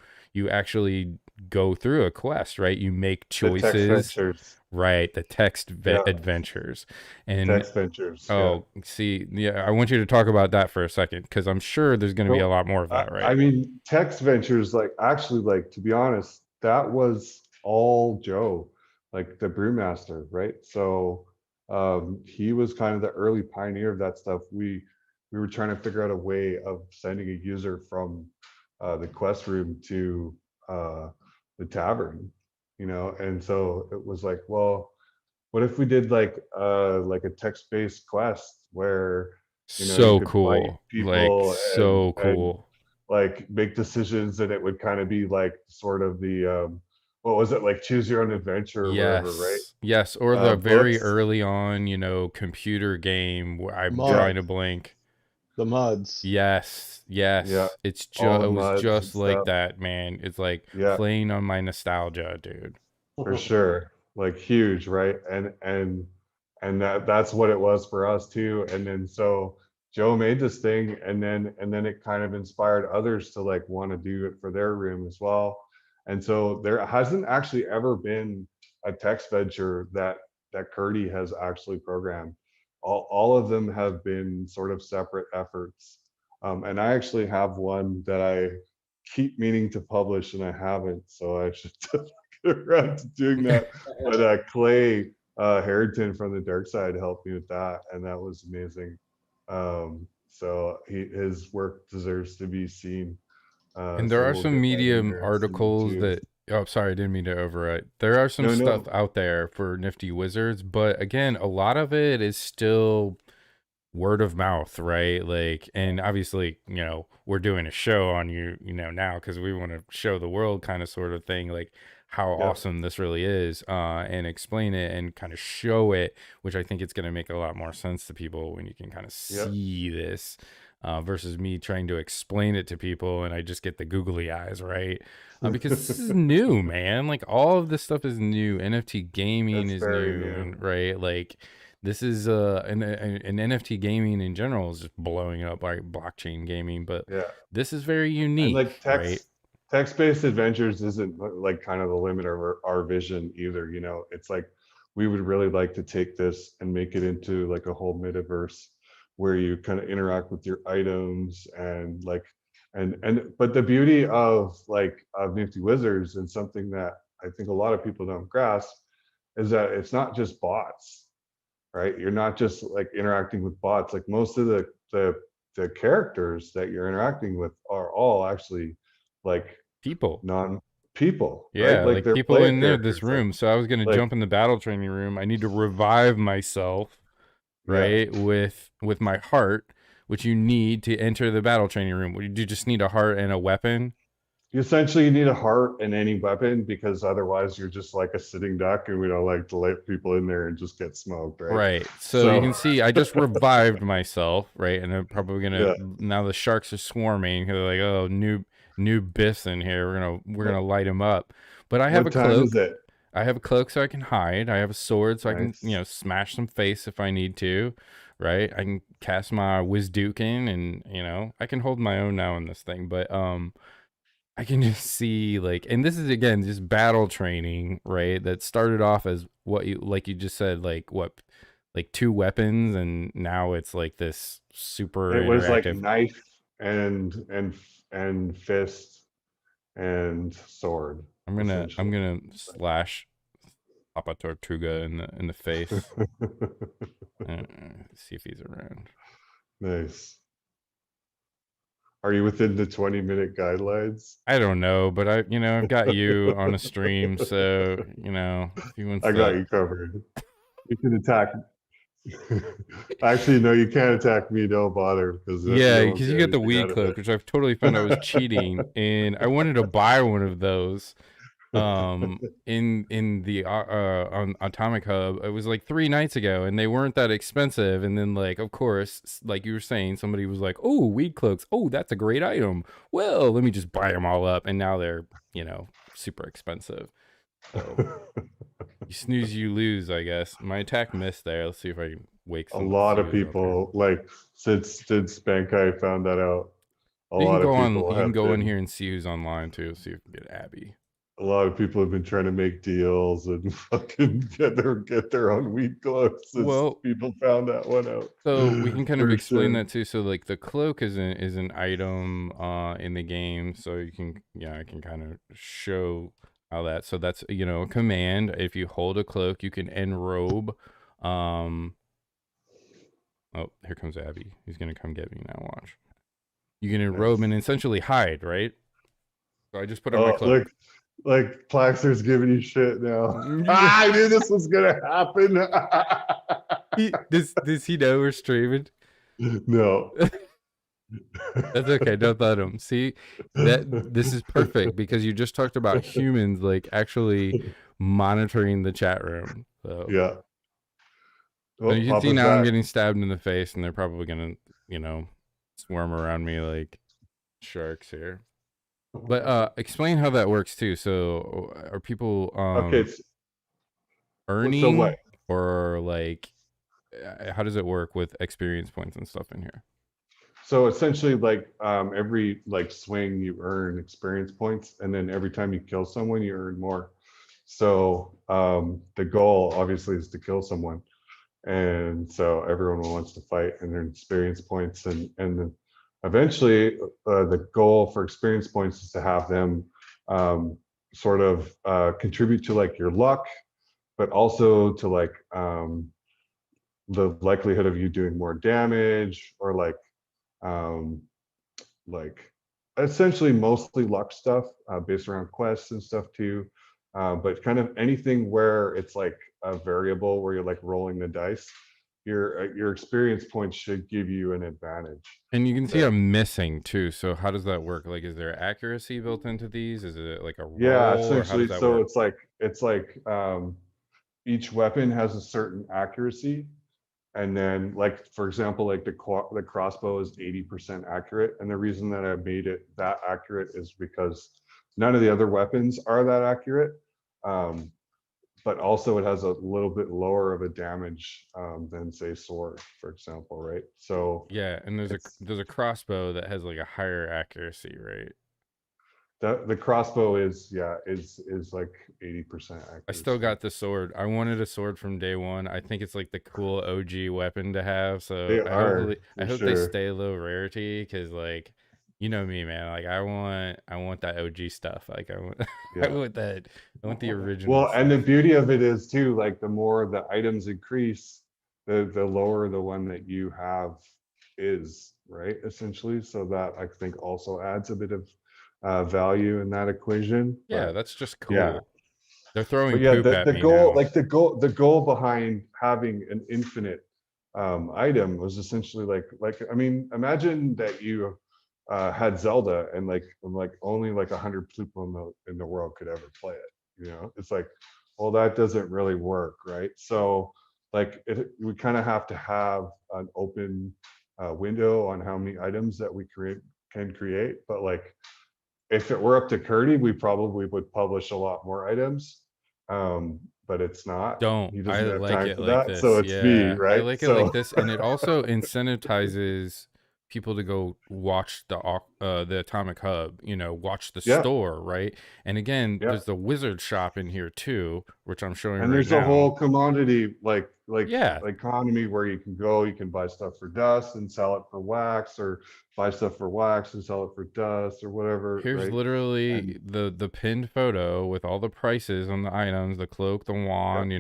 actually go through a quest, right? You make choices. The text ventures. Right, the text adventures. And text ventures. oh, see, yeah, I want you to talk about that for a second because I'm sure there's going to be a lot more of that, right? I mean, text ventures, like actually, like to be honest, that was all Joe, like the brewmaster, right? So he was kind of the early pioneer of that stuff. We were trying to figure out a way of sending a user from the quest room to the tavern, you know, and so it was like, well, what if we did like a text-based quest where you know so you could cool, fight people like so and cool, like make decisions, and it would kind of be like sort of the what was it, like choose your own adventure or whatever, right? Yes, or the very Books. early on, you know, computer game where I'm Mud. trying to blink. The muds. Yes, Yeah, it's all just it was muds and just like stuff. that, man. It's like Yeah, playing on my nostalgia, dude. for sure, like huge, right? And that's what it was for us too. And then so Joe made this thing, and then it kind of inspired others to like want to do it for their room as well. And so there hasn't actually ever been a text venture that Curdy has actually programmed. All of them have been sort of separate efforts. And I actually have one that I keep meaning to publish and I haven't, so I should get around to doing that. But Clay Harrington from the Dark Side helped me with that, and that was amazing. So his work deserves to be seen. And there So are we'll some get that in Medium there soon articles too. that, oh, sorry, I didn't mean to overwrite. There are some No, stuff no. out there for Nifty Wizards, but again, a lot of it is still word of mouth, right? Like, and obviously, you know, we're doing a show on you know, now because we want to show the world kind of sort of thing, like how Yep. awesome this really is, and explain it and kind of show it, which I think it's going to make a lot more sense to people when you can kind of Yep. see this. Versus me trying to explain it to people and I just get the googly eyes, right? Because this is new, man. Like all of this stuff is new. NFT gaming That's is very new, new. right? Like this is an NFT gaming in general is just blowing up, like blockchain gaming, but Yeah. this is very And unique, like right? text-based adventures isn't like kind of the limit of our vision either, you know. It's like we would really like to take this and make it into like a whole metaverse where you kind of interact with your items and like and but the beauty of Nifty Wizards, and something that I think a lot of people don't grasp, is that it's not just bots, right? You're not just like interacting with bots. Like most of the characters that you're interacting with are all actually like People. non-people, right? Yeah, Like like they're people player in there, this characters. room. So I was gonna Like jump in the battle training room. I need to revive myself, yeah. right? With my heart, which you need to enter the battle training room. You just need a heart and a weapon. You essentially need a heart and any weapon, because otherwise you're just like a sitting duck, and we don't like to let people in there and just get smoked, right? Right. So you can see I just revived myself, right? And I'm probably gonna Yeah. now the sharks are swarming. They're like, oh, new Biff's in here. We're gonna light him up. But I have What a time is cloak. it? I have a cloak so I can hide. I have a sword so I can, you Nice. know, smash some face if I need to, right? I can cast my Wizduking and, you know, I can hold my own now in this thing. But I can just see like, and this is again just battle training, right? That started off as what you like you just said, like what, like two weapons, and now it's like this super It was like interactive. knife and fist and sword. I'm Essentially. gonna slash Papa Tortuga in the face. See if he's around. Nice. Are you within the 20-minute guidelines? I don't know, but I've got you on a stream, so if he wants I got to. you covered. You can attack. Actually, no, you can't attack me. Don't bother because Yeah, you won't because you get get the anything weed out of cloak, which I've totally found out was cheating, and I wanted to buy one of those. In the on Atomic Hub, it was like 3 nights ago, and they weren't that expensive. And then, like, of course, like you were saying, somebody was like, "Oh, weed cloaks. Oh, that's a great item. Well, let me just buy them all up." And now they're super expensive. So you snooze, you lose, I guess. My attack missed there. Let's see if I can wake A some. lot of people, like, since Spankai found that out, You can go on. people You can have go in been, here and see who's online too. See if you can get Abby. a lot of people have been trying to make deals and fucking get their own weed clothes since Well, people found that one out. so we can kind of For explain sure. that too. So like the cloak is an item in the game. So you can I can kind of show how that. So that's a command. If you hold a cloak, you can enrobe. Oh, here comes Abby. He's gonna come get me now. Watch. You can enrobe and essentially hide, right? So I just put on my Oh, cloak. like Plaxer's giving you shit now. I knew this was gonna happen. Does he know we're streaming? No. That's okay. Don't let him. See, this is perfect because you just talked about humans like actually monitoring the chat room. So Yeah. so you can see Papa's now I'm back. getting stabbed in the face, and they're probably gonna swarm around me like sharks here. But explain how that works too. So are people Okay. earning So what? or like how does it work with experience points and stuff in here? So essentially, like every swing, you earn experience points, and then every time you kill someone, you earn more. So the goal obviously is to kill someone, and so everyone wants to fight and earn experience points, and then eventually the goal for experience points is to have them sort of contribute to like your luck, but also to like the likelihood of you doing more damage, or like essentially mostly luck stuff based around quests and stuff too, but kind of anything where it's like a variable where you're like rolling the dice, your experience points should give you an advantage. And you can see I'm missing too. So how does that work? Like, is there accuracy built into these? Is it like a roll? Yeah, or how essentially. does that So work? it's like each weapon has a certain accuracy. And then, like, for example, like the crossbow is 80% accurate. And the reason that I made it that accurate is because none of the other weapons are that accurate. But also it has a little bit lower of a damage than, say, sword, for example, right? So Yeah, and there's a crossbow that has like a higher accuracy, right? the crossbow is like 80% accuracy. I still got the sword. I wanted a sword from day one. I think it's like the cool OG weapon to have. So They I are, hope for they sure. stay low rarity because like you know me, man. Like I want that OG stuff. Like I want Yeah. I want the original. Well, and the beauty of it is too, like the more the items increase, the lower the one that you have is, right? Essentially. So that I think also adds a bit of value in that equation. Yeah, But that's just cool. yeah. They're throwing But yeah, poop at the me goal, now. like the goal behind having an infinite item was essentially like I mean, imagine that you had Zelda and like only like 100 people in the world could ever play it. You know, it's like, well, that doesn't really work, right? So like we kind of have to have an open window on how many items that we can create. But like, if it were up to Curdy, we probably would publish a lot more items. But it's not. Don't. He I doesn't have like time it for like that. this. So it's me, Yeah, I right? like it So like this, and it also incentivizes people to go watch the Atomic Hub. Watch the yeah. store, right? And again, Yeah. there's the wizard shop in here too, which I'm showing And right there's now. a whole commodity like Yeah. economy where you can buy stuff for dust and sell it for wax, or buy stuff for wax and sell it for dust or whatever, Here's right? literally And the pinned photo with all the prices on the items, the cloak, the yeah, wand,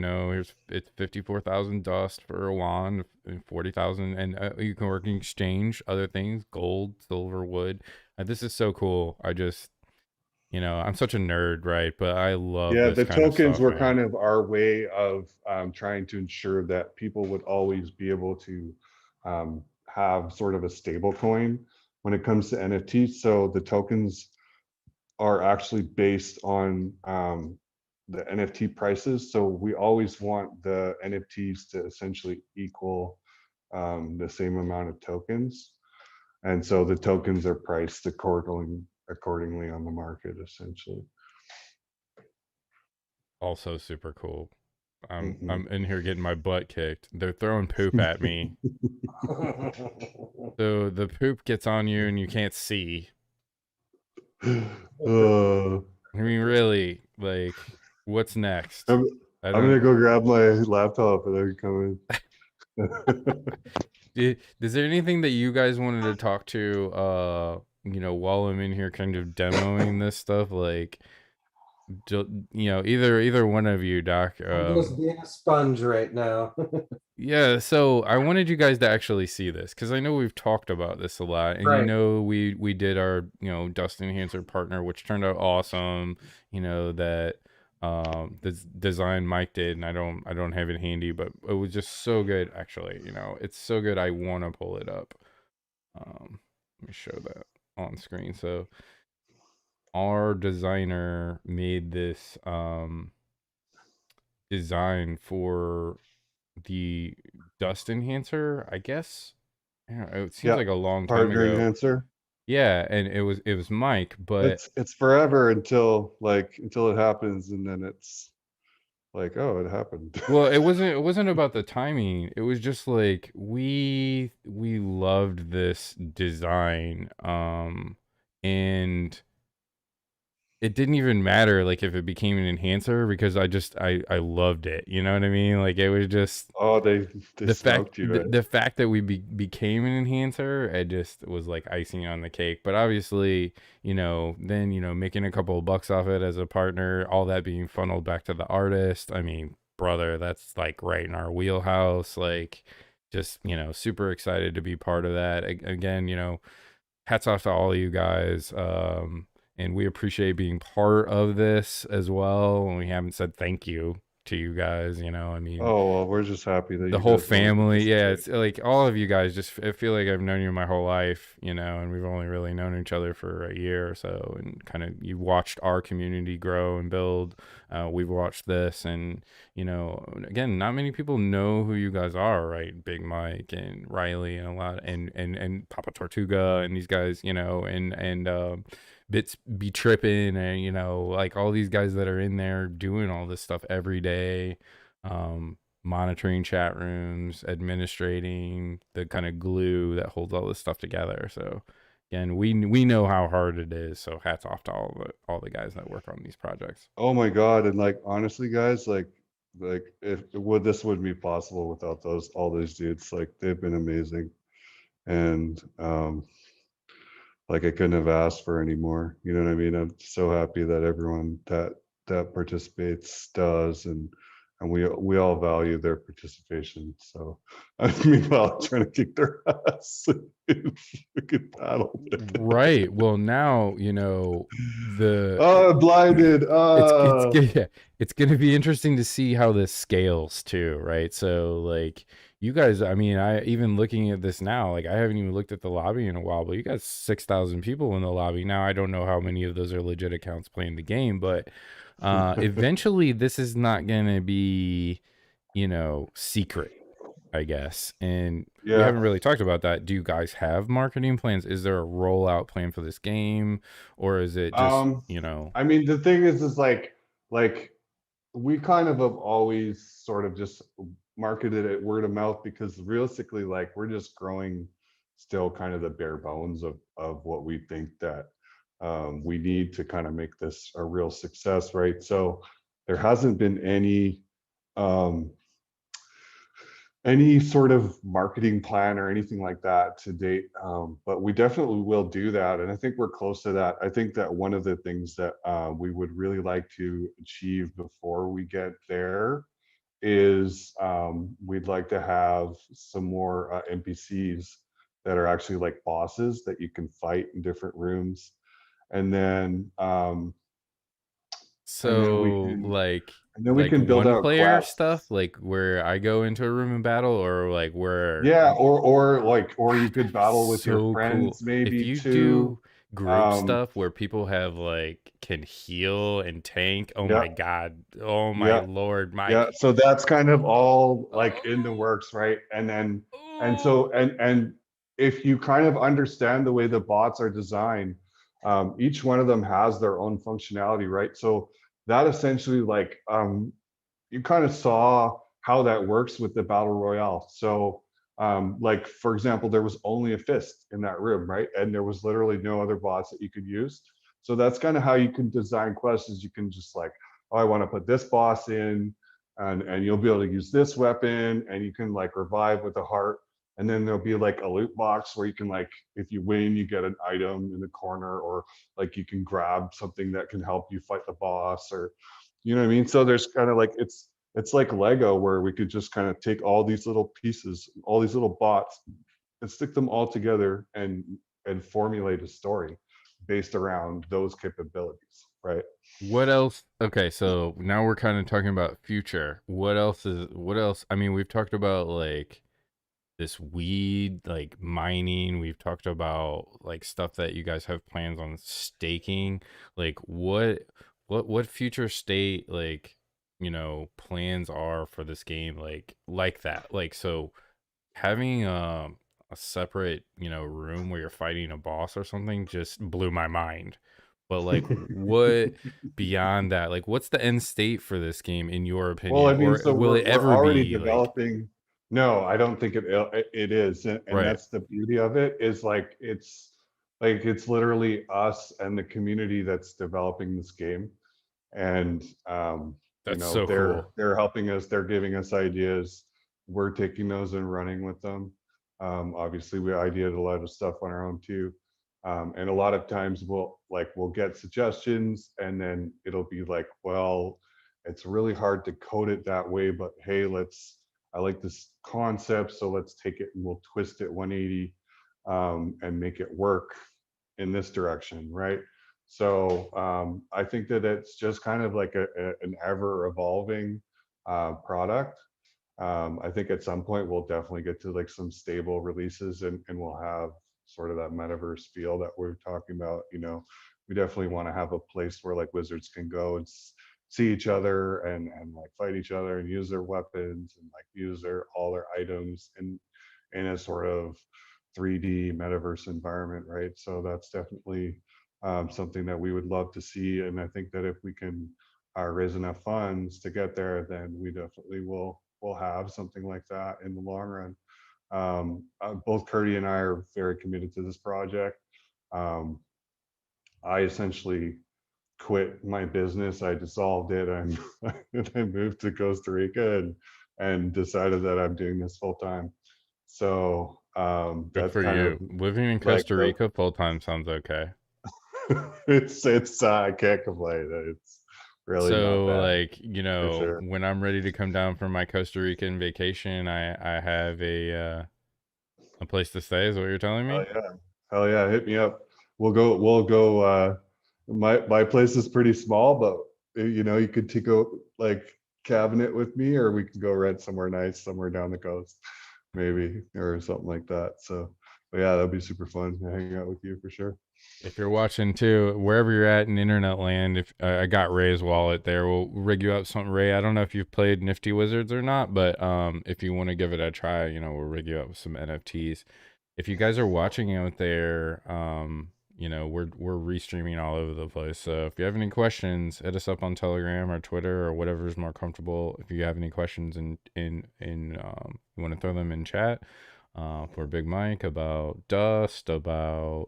it's 54,000 dust for a wand and 40,000, and you can work in exchange other things, gold, silver, wood. This is so cool. I just, I'm such a nerd, right? But I love yeah, this the kind of tokens stuff, were man. kind of our way of trying to ensure that people would always be able to have sort of a stable coin when it comes to NFTs. So the tokens are actually based on the NFT prices. So we always want the NFTs to essentially equal the same amount of tokens. And so the tokens are priced accordingly on the market, essentially. Also super cool. I'm Mhm. I'm in here getting my butt kicked. They're throwing poop at me. So the poop gets on you and you can't see. Uh, I mean, really, like, what's next? I'm, I I'm gonna don't. go grab my laptop and then come in. Is there anything that you guys wanted to talk to? While I'm in here, kind of demoing this stuff, like, either one of you, Doc. I'm just being a sponge right now. Yeah. So I wanted you guys to actually see this because I know we've talked about this a lot, and Right. we did our dust enhancer partner, which turned out awesome. That this design Mike did, and I don't have it handy, but it was just so good. Actually, it's so good. I want to pull it up. Let me show that on screen. So our designer made this design for the dust enhancer, I guess. I don't know, it seems Yeah, like a long time partner ago. enhancer. Yeah, and it was Mike, but It's forever until it happens, and then it's like, oh, it happened. well, it wasn't about the timing. It was just like we loved this design, and it didn't even matter like if it became an enhancer because I loved it. You know what I mean? Like it was just Oh, they the fact smoked you, the, eh? the fact that we became an enhancer, it just was like icing on the cake. But obviously, then making a couple of bucks off it as a partner, all that being funneled back to the artist. I mean, brother, that's like right in our wheelhouse. Like, just super excited to be part of that. Again, hats off to all of you guys. And we appreciate being part of this as well. And we haven't said thank you to you guys. I mean, Oh, well, we're just happy that the you whole guys want to family, yeah, participate. it's like all of you guys. Just I feel like I've known you my whole life, and we've only really known each other for a year or so, and kind of you watched our community grow and build. We've watched this, and again, not many people know who you guys are, right? Big Mike and Riley and a lot, and Papa Tortuga and these guys, and Bits be tripping, and like all these guys that are in there doing all this stuff every day. Monitoring chat rooms, administrating, the kind of glue that holds all this stuff together. So again, we know how hard it is. So hats off to all the guys that work on these projects. Oh my God. And like honestly, guys, like if would this wouldn't be possible without all those dudes. Like they've been amazing. And like I couldn't have asked for any more. You know what I mean? I'm so happy that everyone that participates does, and we all value their participation. So I meanwhile trying to kick their ass in freaking battle. Right. Well, now the Oh, blinded. yeah, it's gonna be interesting to see how this scales too, right? So like you guys, I mean, I even looking at this now, like I haven't even looked at the lobby in a while, but you got 6,000 people in the lobby now. I don't know how many of those are legit accounts playing the game, but eventually this is not gonna be secret, I guess. And we Yeah. haven't really talked about that. Do you guys have marketing plans? Is there a rollout plan for this game, or is it just I mean, the thing is like we kind of have always sort of just marketed it word of mouth because realistically, like we're just growing still kind of the bare bones of what we think that we need to kind of make this a real success, right? So there hasn't been any any sort of marketing plan or anything like that to date. But we definitely will do that. And I think we're close to that. I think that one of the things that we would really like to achieve before we get there is we'd like to have some more NPCs that are actually like bosses that you can fight in different rooms. And then and then we So can like build one out player stuff, quests. like where I go into a room and battle, or like where Yeah, or you could that'd be battle with your so cool. friends If maybe you too. do group Um, stuff where people have like can heal and tank, oh yeah, my god, oh my yeah, lord, yeah. Mike. So that's kind of all like in the Oh, works, right? And oh. so and if you kind of understand the way the bots are designed, each one of them has their own functionality, right? So that essentially you kind of saw how that works with the battle royale. So, like for example, there was only a fist in that room, right? And there was literally no other bots that you could use. So that's kind of how you can design quests. Is you can just like, oh, I want to put this boss in, and you'll be able to use this weapon, and you can like revive with a heart. And then there'll be like a loot box where you can like, if you win, you get an item in the corner, or like you can grab something that can help you fight the boss, or you know what I mean? So there's kind of like it's like Lego where we could just kind of take all these little pieces, all these little bots, and stick them all together and formulate a story based around those capabilities, right? What else? Okay, so now we're kind of talking about future. What else? I mean, we've talked about like this weed, like mining. We've talked about like stuff that you guys have plans on staking. Like what future state like, plans are for this game like that. Like so having a separate, room where you're fighting a boss or something just blew my mind. But like what beyond that? Like what's the end state for this game in your Well, I opinion? mean, Or so will it we're ever already be like developing. No, I don't think it is, and right? that's the beauty of it. Is like it's literally us and the community that's developing this game, and That's so cool. they're helping us. They're giving us ideas. We're taking those and running with them. Obviously, we ideated a lot of stuff on our own too, and a lot of times we'll get suggestions, and then it'll be like, well, it's really hard to code it that way, but hey, I like this concept, so let's take it and we'll twist it 180 and make it work in this direction, right? So I think that it's just kind of like an ever evolving product. I think at some point we'll definitely get to like some stable releases, and we'll have sort of that metaverse feel that we're talking about. We definitely want to have a place where like wizards can go and see each other and like fight each other and use their weapons and like use all their items in a sort of 3D metaverse environment, right? So that's definitely something that we would love to see. And I think that if we can raise enough funds to get there, then we definitely will have something like that in the long run. Both Curdy and I are very committed to this project. Um, I essentially quit my business. I dissolved it and, and I moved to Costa Rica and decided that I'm doing this full time. So Good that's for kind of you. Living in like Costa Rica full time sounds okay. it's I can't complain. It's really not So bad like, for sure. when I'm ready to come down from my Costa Rican vacation, I have a place to stay, is what you're telling Oh me? yeah. Hell yeah, hit me up. We'll go my place is pretty small, but you could take a like cabinet with me, or we could go rent somewhere nice somewhere down the coast, maybe, or something like that. So but yeah, that'd be super fun to hang out with you for sure. If you're watching too, wherever you're at in internet land, if I got Ray's wallet there, we'll rig you up something. Ray, I don't know if you've played Nifty Wizards or not, but if you want to give it a try, we'll rig you up with some NFTs. If you guys are watching out there, we're restreaming all over the place. So if you have any questions, hit us up on Telegram or Twitter or whatever is more comfortable. If you have any questions you want to throw them in chat for Big Mike about Dust, about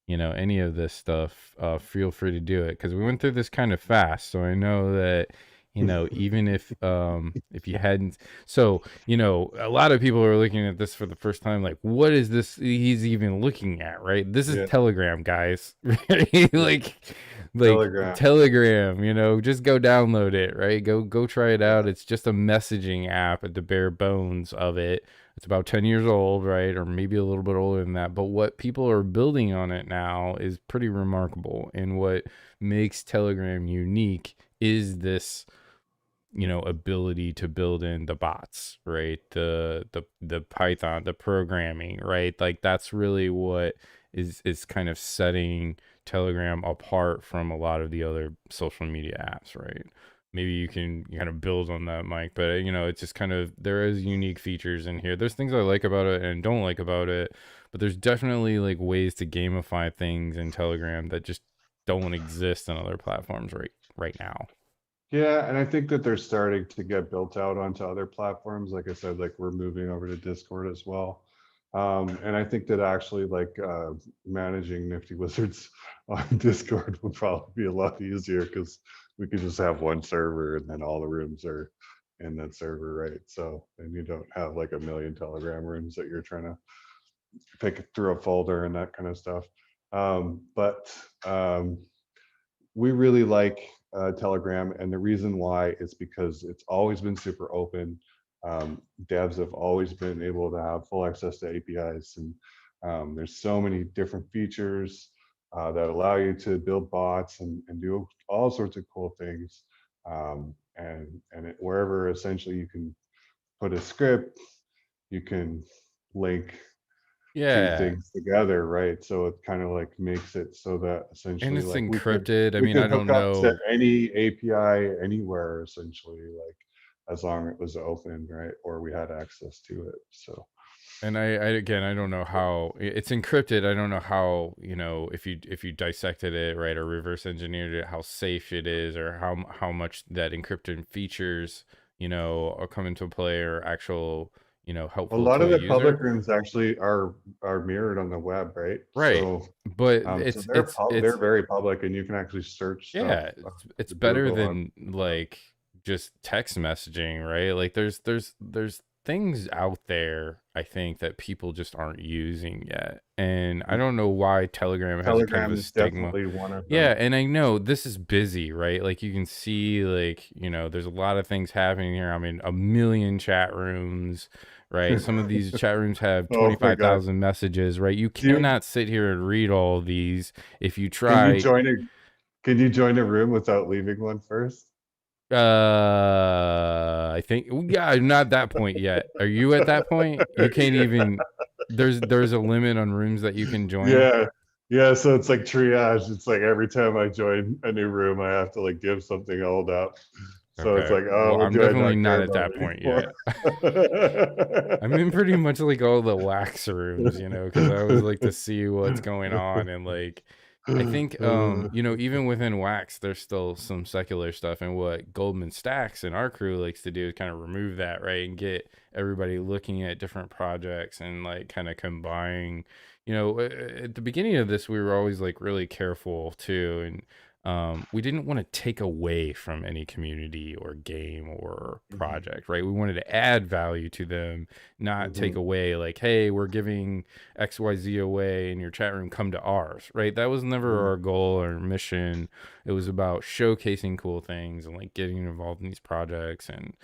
any of this stuff, feel free to do it, because we went through this kind of fast. So I know that You know, even if you hadn't, so you know, a lot of people are looking at this for the first time, like, what is this he's even looking at, right? This is Yeah. Telegram, guys. Right? like Telegram. Telegram, you know, just go download it, right? Go try it out. It's just a messaging app at the bare bones of it. It's about 10 years old, right? Or maybe a little bit older than that. But what people are building on it now is pretty remarkable. And what makes Telegram unique is this, you know, ability to build in the bots, right? The Python, the programming, right? Like that's really what is kind of setting Telegram apart from a lot of the other social media apps, right? Maybe you can kind of build on that, Mike, but you know, it's just kind of, there is unique features in here. There's things I like about it and don't like about it, but there's definitely like ways to gamify things in Telegram that just don't exist on other platforms right now. Yeah, and I think that they're starting to get built out onto other platforms. Like I said, like we're moving over to Discord as well. And I think that actually like managing Nifty Wizards on Discord would probably be a lot easier because we could just have one server and then all the rooms are in that server, right? So, and you don't have like a million Telegram rooms that you're trying to pick through a folder and that kind of stuff. But we really like Telegram, and the reason why is because it's always been super open. Devs have always been able to have full access to APIs, and there's so many different features that allow you to build bots and do all sorts of cool things. Wherever essentially you can put a script, you can link two things together, right? So it kind of like makes it so that essentially, and it's like encrypted. I we mean, could I don't hook up know. to any API anywhere, essentially, like as long as it was open, right? Or we had access to it. So, And I again, I don't know how it's encrypted. I don't know how, you know, if you dissected it, right, or reverse engineered it, how safe it is, or how much that encrypted features, you know, are come into play, or actual, you know, a helpful lot to of a the public user. rooms actually are mirrored on the web, right? Right. So, But so they're very public, and you can actually search stuff yeah, it's with better Google than like just text messaging, right? Like there's things out there, I think, that people just aren't using yet. And I don't know why Telegram has a kind of Telegram a is stigma. definitely one of them. Yeah, and I know this is busy, right? Like you can see, like, you know, there's a lot of things happening here. I mean, a million chat rooms, right? Some of these chat rooms have Oh my God. 25,000 messages, right? You cannot sit here and read all of these. If you Can you try, join a room without leaving one first? I think, yeah, I'm not at that point yet. Are you at that point? You can't Yeah. even, there's a limit on rooms that you can join. Yeah, so it's like triage. It's like every time I join a new room, I have to like give something old up. So it's Okay. like, oh, Well, what I'm do I definitely not care not at about that point anymore? yet. I'm in pretty much like all the wax rooms, you know, because I always like to see what's going on. And like, I think, you know, even within wax, there's still some secular stuff. And what Goldman STAXX and our crew likes to do is kind of remove that, right? And get everybody looking at different projects and like kind of combining, you know, at the beginning of this, we were always like really careful too. And we didn't want to take away from any community or game or project, right? We wanted to add value to them, not take away, like, hey, we're giving XYZ away in your chat room, come to ours, right? That was never our goal or mission. It was about showcasing cool things and like getting involved in these projects and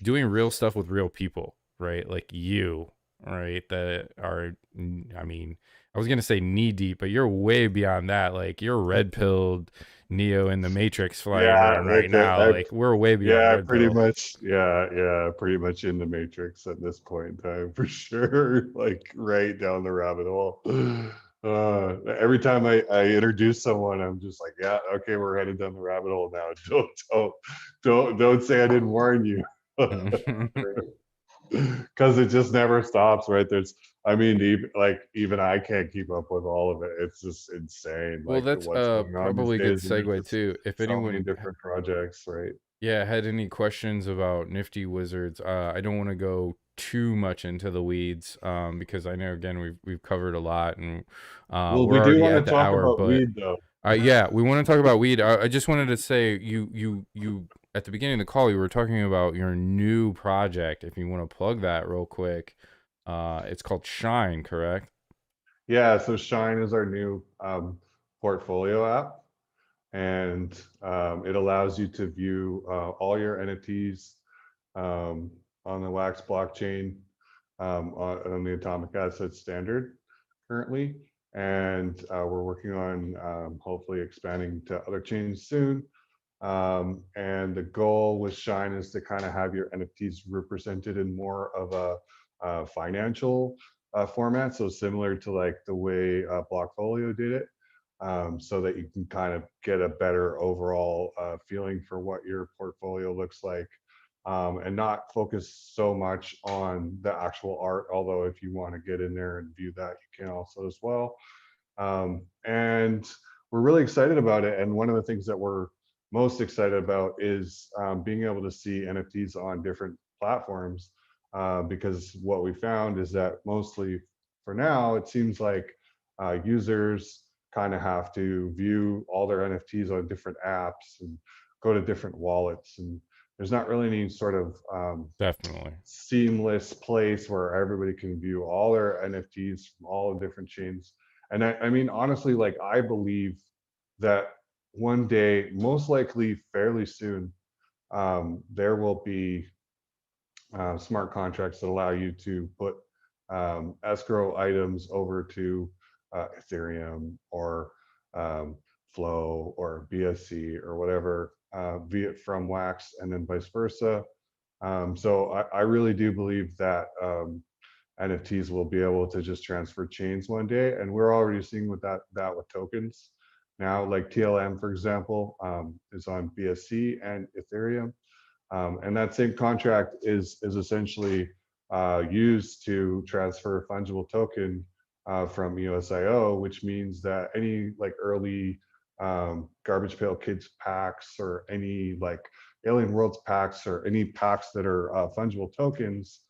doing real stuff with real people, right? Like you, right? That are, I mean, I was gonna say knee deep, but you're way beyond that. Like you're red pilled Neo in the Matrix flying around right now. Like we're way beyond red pretty pill. much. Yeah, pretty much in the Matrix at this point in time for sure. Like right down the rabbit hole. Every time I introduce someone, I'm just like, yeah, okay, we're headed down the rabbit hole now. Don't say I didn't warn you. Because it just never stops, right? I mean, even I can't keep up with all of it. It's just insane. Well, Like that's what's going on probably these a good days, and there's segue just too. If so many anyone different projects, right? yeah, had any questions about Nifty Wizards, I don't want to go too much into the weeds because I know again we've covered a lot and Well, we're we do already want at to the talk hour, about but weed, though. Yeah, we want to talk about weed. I just wanted to say you at the beginning of the call you were talking about your new project. If you want to plug that real quick, it's called Shine, correct? Yeah, so Shine is our new portfolio app, and it allows you to view all your NFTs on the Wax blockchain on the Atomic Asset Standard currently. And we're working on hopefully expanding to other chains soon. And the goal with Shine is to kind of have your NFTs represented in more of a financial format. So similar to like the way Blockfolio did it. So that you can kind of get a better overall feeling for what your portfolio looks like, and not focus so much on the actual art. Although if you want to get in there and view that, you can also as well. And we're really excited about it. And one of the things that we're most excited about is being able to see NFTs on different platforms, because what we found is that mostly for now, it seems like users kind of have to view all their NFTs on different apps and go to different wallets. And there's not really any sort of Definitely seamless place where everybody can view all their NFTs from all the different chains. And I mean, honestly, like I believe that one day, most likely fairly soon, there will be smart contracts that allow you to put escrow items over to Ethereum or Flow or BSC or whatever, be it from Wax and then vice versa. So I really do believe that NFTs will be able to just transfer chains one day, and we're already seeing with that with tokens now. Like TLM, for example, is on BSC and Ethereum, and that same contract is essentially used to transfer a fungible token from USIO, which means that any like early Garbage Pail Kids packs or any like Alien Worlds packs or any packs that are fungible tokens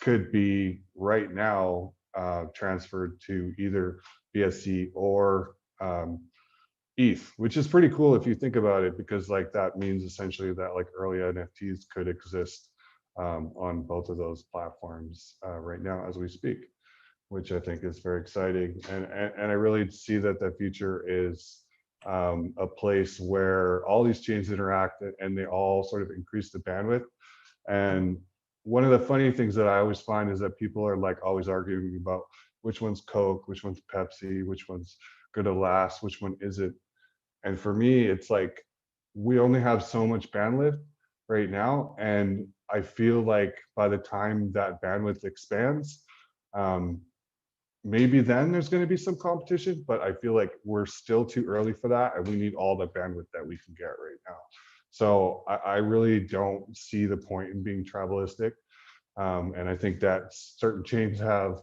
could be right now transferred to either BSC or ETH, which is pretty cool if you think about it, because like that means essentially that like early NFTs could exist on both of those platforms right now as we speak, which I think is very exciting. And I really see that the future is a place where all these chains interact and they all sort of increase the bandwidth. And one of the funny things that I always find is that people are like always arguing about which one's Coke, which one's Pepsi, which one's gonna last, which one isn't. And for me, it's like we only have so much bandwidth right now, and I feel like by the time that bandwidth expands, maybe then there's going to be some competition, but I feel like we're still too early for that, and we need all the bandwidth that we can get right now. So I really don't see the point in being tribalistic, and I think that certain chains have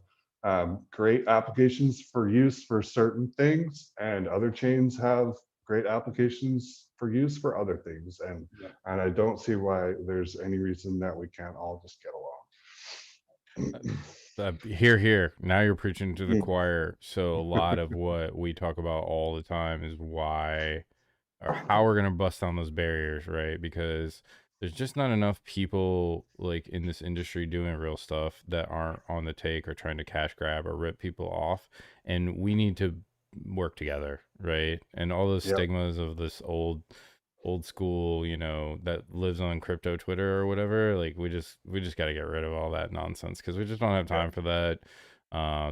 great applications for use for certain things, and other chains have great applications for use for other things, and I don't see why there's any reason that we can't all just get along. Here. Now you're preaching to the choir. So a lot of what we talk about all the time is why or how we're gonna bust down those barriers, right? Because there's just not enough people like in this industry doing real stuff that aren't on the take or trying to cash grab or rip people off, and we need to work together, right? And all those stigmas of this old school, you know, that lives on crypto Twitter or whatever, like we just got to get rid of all that nonsense, because we just don't have time for that.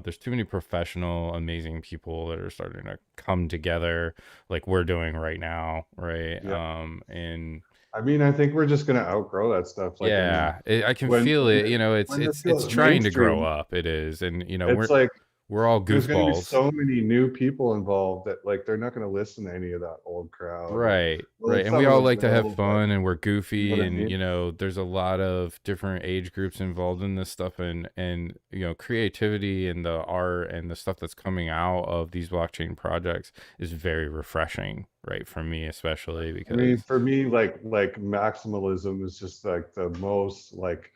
There's too many professional amazing people that are starting to come together like we're doing right now, right? And I mean, I think we're just gonna outgrow that stuff. Like, I can feel it. You know, it's trying to grow up. It is, and you know, it's like we're all there's gonna be goofballs. so many new people involved that like they're not gonna listen to any of that old crowd. Right. And we all like to have fun, and we're goofy, and you know, there's a lot of different age groups involved in this stuff, and you know, creativity and the art and the stuff that's coming out of these blockchain projects is very refreshing, right? For me especially, because I mean, for me, like maximalism is just like the most like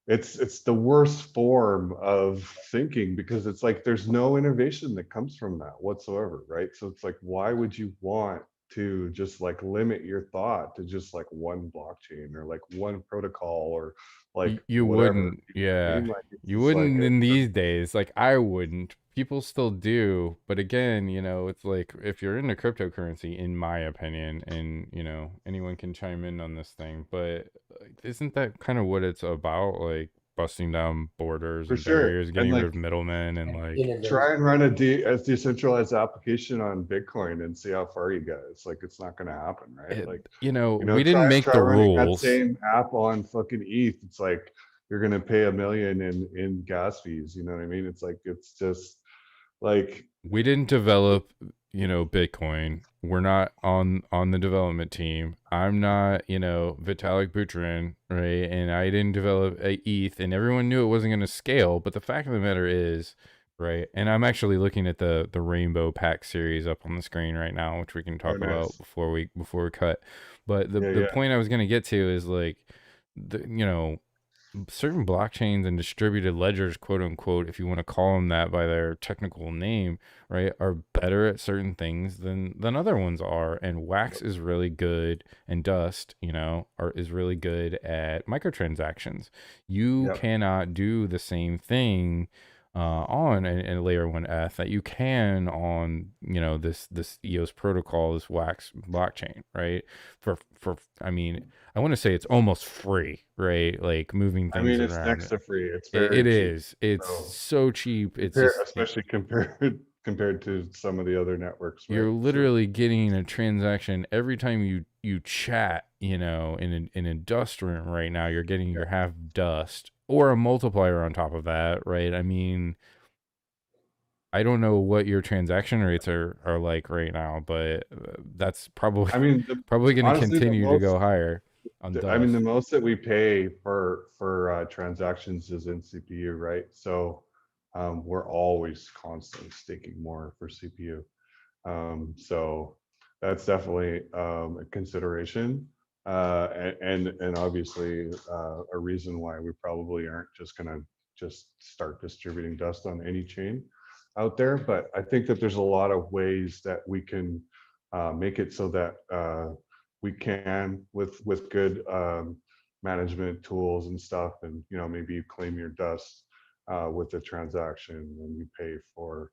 it's the worst form of thinking, because it's like there's no innovation that comes from that whatsoever, right? So it's like, why would you want to just like limit your thought to just like one blockchain or like one protocol or like You whatever? wouldn't, You know what I yeah. mean? Like it's You just like wouldn't in these days. Like I wouldn't. People still do, but again, it's like if you're into cryptocurrency, in my opinion, and anyone can chime in on this thing, but like, isn't that kind of what it's about? Like busting down borders for and sure. barriers, And getting rid like of middlemen, and like Innovate. try and run a decentralized application on Bitcoin and see how far you get. It's like it's not going to happen, right? it, Like, we didn't try make the running that rules. same app on fucking ETH. It's like you're going to pay $1 million in gas fees. You know what I mean? It's like it's just like We didn't develop, Bitcoin. We're not on the development team. I'm not, Vitalik Buterin, right? And I didn't develop a ETH, and everyone knew it wasn't going to scale. But the fact of the matter is, right? And I'm actually looking at the Rainbow Pack series up on the screen right now, which we can oh talk about nice. before we cut. But the Yeah, the yeah, point I was going to get to is like, certain blockchains and distributed ledgers, quote unquote, if you want to call them that by their technical name, right, are better at certain things than other ones are. And Wax is really good, and Dust, is really good at microtransactions. You yep. cannot do the same thing on a layer 1 ETH that you can on this EOS protocol, this Wax blockchain, right? For I mean, I want to say it's almost free, right? Like moving I things mean, it's around. next to free. It's It very cheap. is. It's So so cheap. It's compare, just especially compared to some of the other networks, right? you're So literally getting a transaction every time you chat. In a dust room right now, you're getting yeah. your half dust or a multiplier on top of that, right? I mean, I don't know what your transaction rates are like right now, but that's probably I mean, probably going to honestly, the continue to most go higher on I mean, the dust. most that we pay for transactions is in CPU, right? So we're always constantly staking more for CPU. So that's definitely a consideration, and obviously a reason why we probably aren't just gonna just start distributing dust on any chain out there. But I think that there's a lot of ways that we can make it so that we can with good management tools and stuff, and maybe you claim your dust with the transaction and you pay for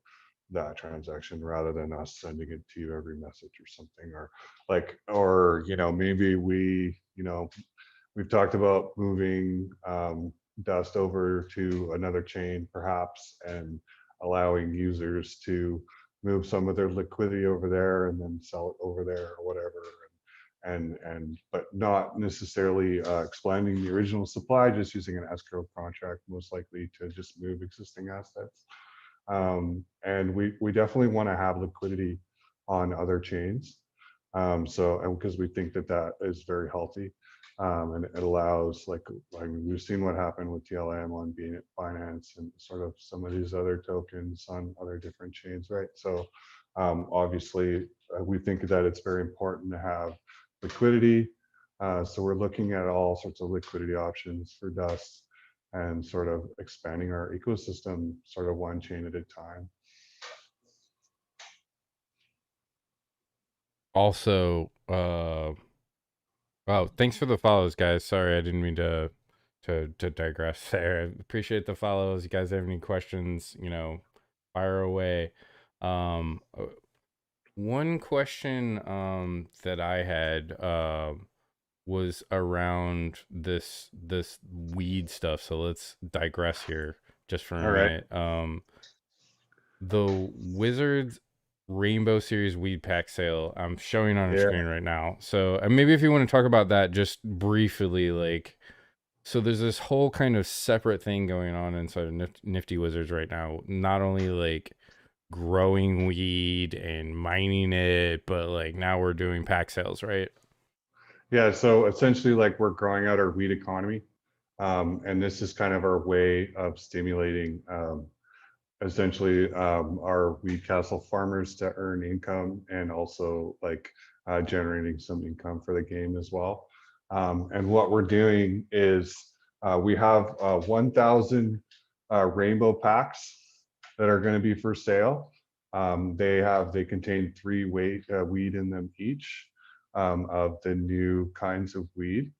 that transaction rather than us sending it to you every message or something, or like, or maybe we've talked about moving dust over to another chain perhaps, and allowing users to move some of their liquidity over there and then sell it over there or whatever, and but not necessarily expanding the original supply, just using an escrow contract most likely to just move existing assets. And we definitely want to have liquidity on other chains. So, and because we think that that is very healthy, and it allows, like, I mean, we've seen what happened with TLM on being at Binance and sort of some of these other tokens on other different chains, right? So, obviously, we think that it's very important to have liquidity. So we're looking at all sorts of liquidity options for Dust and sort of expanding our ecosystem sort of one chain at a time. Also, wow, thanks for the follows, guys. Sorry, I didn't mean to digress there. I appreciate the follows. You guys have any questions, fire away. Um, uh, One question that I had was around this weed stuff. So let's digress here just for a All right. minute. The Wizards Rainbow Series weed pack sale I'm showing on our Yeah. screen right now. So maybe if you want to talk about that just briefly, like, so there's this whole kind of separate thing going on inside of Nifty Wizards right now. Not only like growing weed and mining it, but like now we're doing pack sales, right? Yeah. So essentially, like, we're growing out our weed economy. And this is kind of our way of stimulating essentially our weed castle farmers to earn income, and also like generating some income for the game as well. And what we're doing is We have 1,000 rainbow packs that are going to be for sale. They contain 3 weed in them each, of the new kinds of weed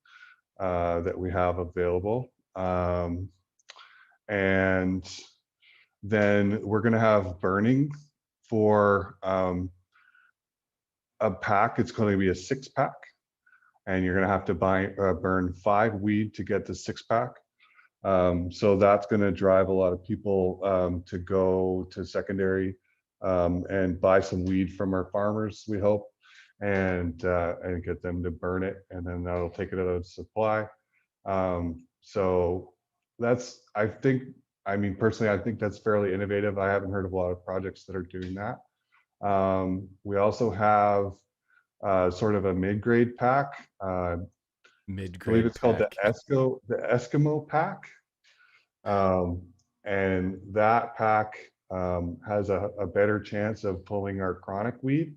that we have available. And then we're going to have burning for a pack. It's going to be a 6-pack, and you're going to have to burn 5 weed to get the 6-pack. So that's going to drive a lot of people to go to secondary and buy some weed from our farmers, we hope, and get them to burn it, and then that'll take it out of supply. So that's, I mean, personally, I think that's fairly innovative. I haven't heard of a lot of projects that are doing that. We also have sort of a mid-grade pack. I believe it's called the Eskimo pack. And that pack has a better chance of pulling our chronic weed,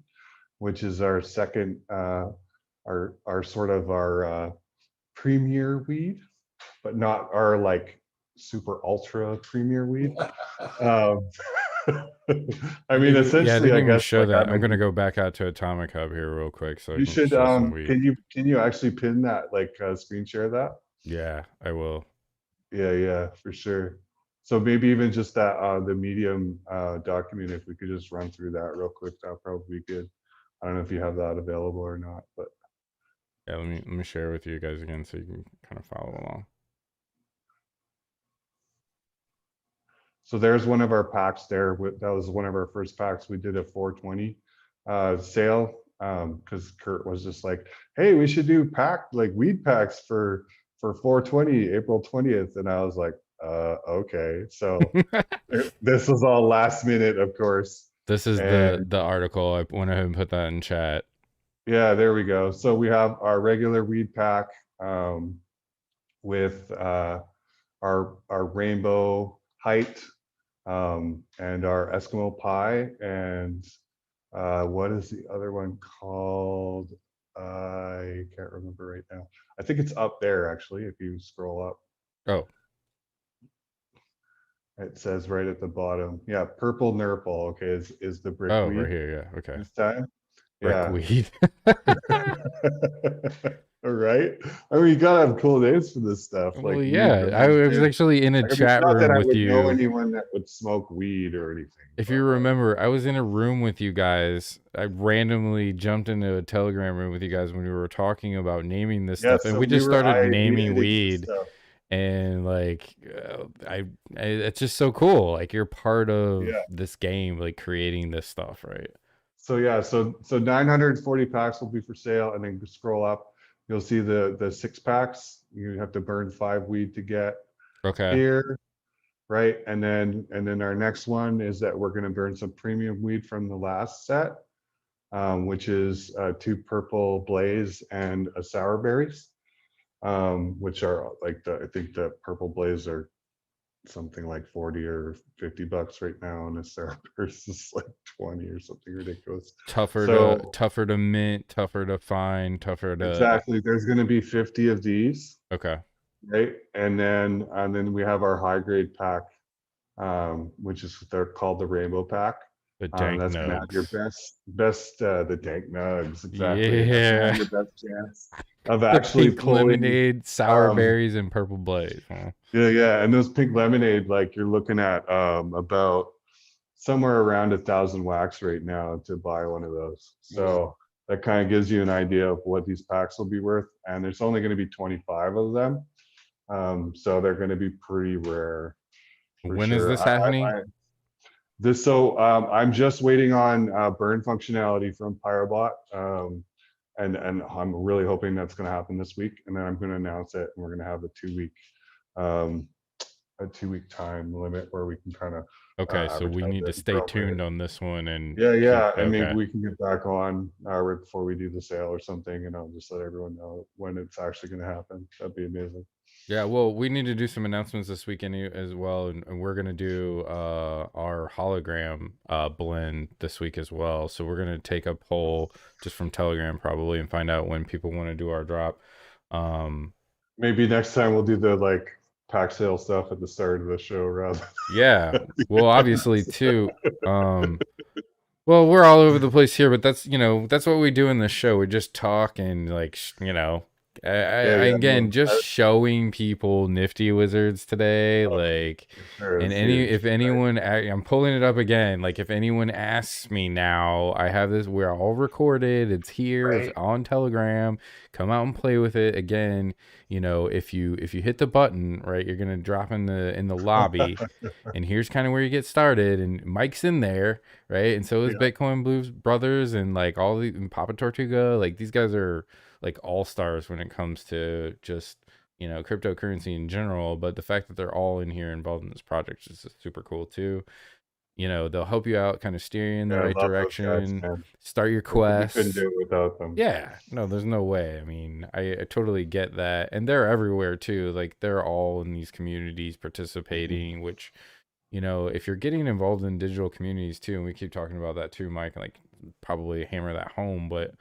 which is our second, our sort of our premier weed, but not our like super ultra premier weed. I mean, essentially, yeah, I didn't even guess show like, that. I'm gonna go back out to Atomic Hub here real quick, so I you can should. show some weed. Can you actually pin that, like screen share that? Yeah, I will. Yeah, for sure. So maybe even just that the Medium document, if we could just run through that real quick, that'll probably be good. I don't know if you have that available or not, but yeah, let me share with you guys again so you can kind of follow along. so there's one of our packs there. That was one of our first packs. We did a 420 sale because Kurt was just like, hey, we should do weed packs for 420 April 20th. And I was like, okay. So this was all last minute, of course. This is the article. I went ahead and put that in chat. Yeah, there we go. So we have our regular weed pack with our rainbow height and our Eskimo pie, and what is the other one called? I can't remember right now. I think it's up there actually, if you scroll up. Oh. It says right at the bottom. Yeah, purple nurple, okay, is the brick weed. Oh, right here, yeah, okay. This time. Brick weed. All right. I mean, you gotta have cool names for this stuff. Like, well, yeah, I was actually in a chat room with you. Know anyone that would smoke weed or anything. If you remember, I was in a room with you guys. I randomly jumped into a Telegram room with you guys when we were talking about naming this stuff, and we just started naming weed. And like, it's just so cool. Like, you're part of this game, like creating this stuff, right? So yeah, so 940 packs will be for sale, and then scroll up, you'll see the 6 packs. You have to burn 5 weed to get here, right? And then our next one is that we're going to burn some premium weed from the last set, which is 2 purple blaze and a sour berries, which are like I think the purple blaze are something like 40 or 50 bucks right now, and the sour berries is like 20 or something ridiculous. Tougher to mint, tougher to find, tougher to exactly. There's going to be 50 of these. Okay. Right, and then we have our high grade pack, which is they're called the rainbow pack. The dank that's nugs. Gonna have your best the dank nugs. Exactly. Yeah. Your best chance of actually pink pulling lemonade, sour berries, and purple blaze. Huh? Yeah, and those pink lemonade, like you're looking at about somewhere around 1,000 wax right now to buy one of those. So that kind of gives you an idea of what these packs will be worth, and there's only going to be 25 of them, so they're going to be pretty rare. When is this happening? I'm just waiting on burn functionality from Pyrobot, and I'm really hoping that's going to happen this week, and then I'm going to announce it, and we're going to have a 2-week time limit where we can kind of so we need to stay tuned on this one, and and maybe we can get back on right before we do the sale or something, and I'll just let everyone know when it's actually going to happen. That'd be amazing. Yeah, well, we need to do some announcements this weekend as well, and we're going to do our hologram blend this week as well. So we're going to take a poll just from Telegram probably and find out when people want to do our drop. Maybe next time we'll do the like pack sale stuff at the start of the show rather. Yeah. Well, obviously too. Well, we're all over the place here, but that's that's what we do in this show. We just talk and like Yeah, again no, just showing people Nifty Wizards today, like, sure, and it's huge, if anyone, I'm pulling it up again. Like if anyone asks me now, I have this. We're all recorded. It's here. It's Right. on Telegram. Come out and play with it again. If you hit the button, right, you're gonna drop in the lobby, and here's kind of where you get started. And Mike's in there, right, and so is Bitcoin Blues Brothers, and like all the and Papa Tortuga. Like these guys are like all stars when it comes to just cryptocurrency in general. But the fact that they're all in here involved in this project is just super cool too. They'll help you out, kind of steer you in the I right love those guys, direction, man. start your We couldn't quests. do it without them. Yeah, no, there's no way. I mean, I totally get that. And they're everywhere too. Like they're all in these communities participating, which, if you're getting involved in digital communities too, and we keep talking about that too, Mike, like probably hammer that home, but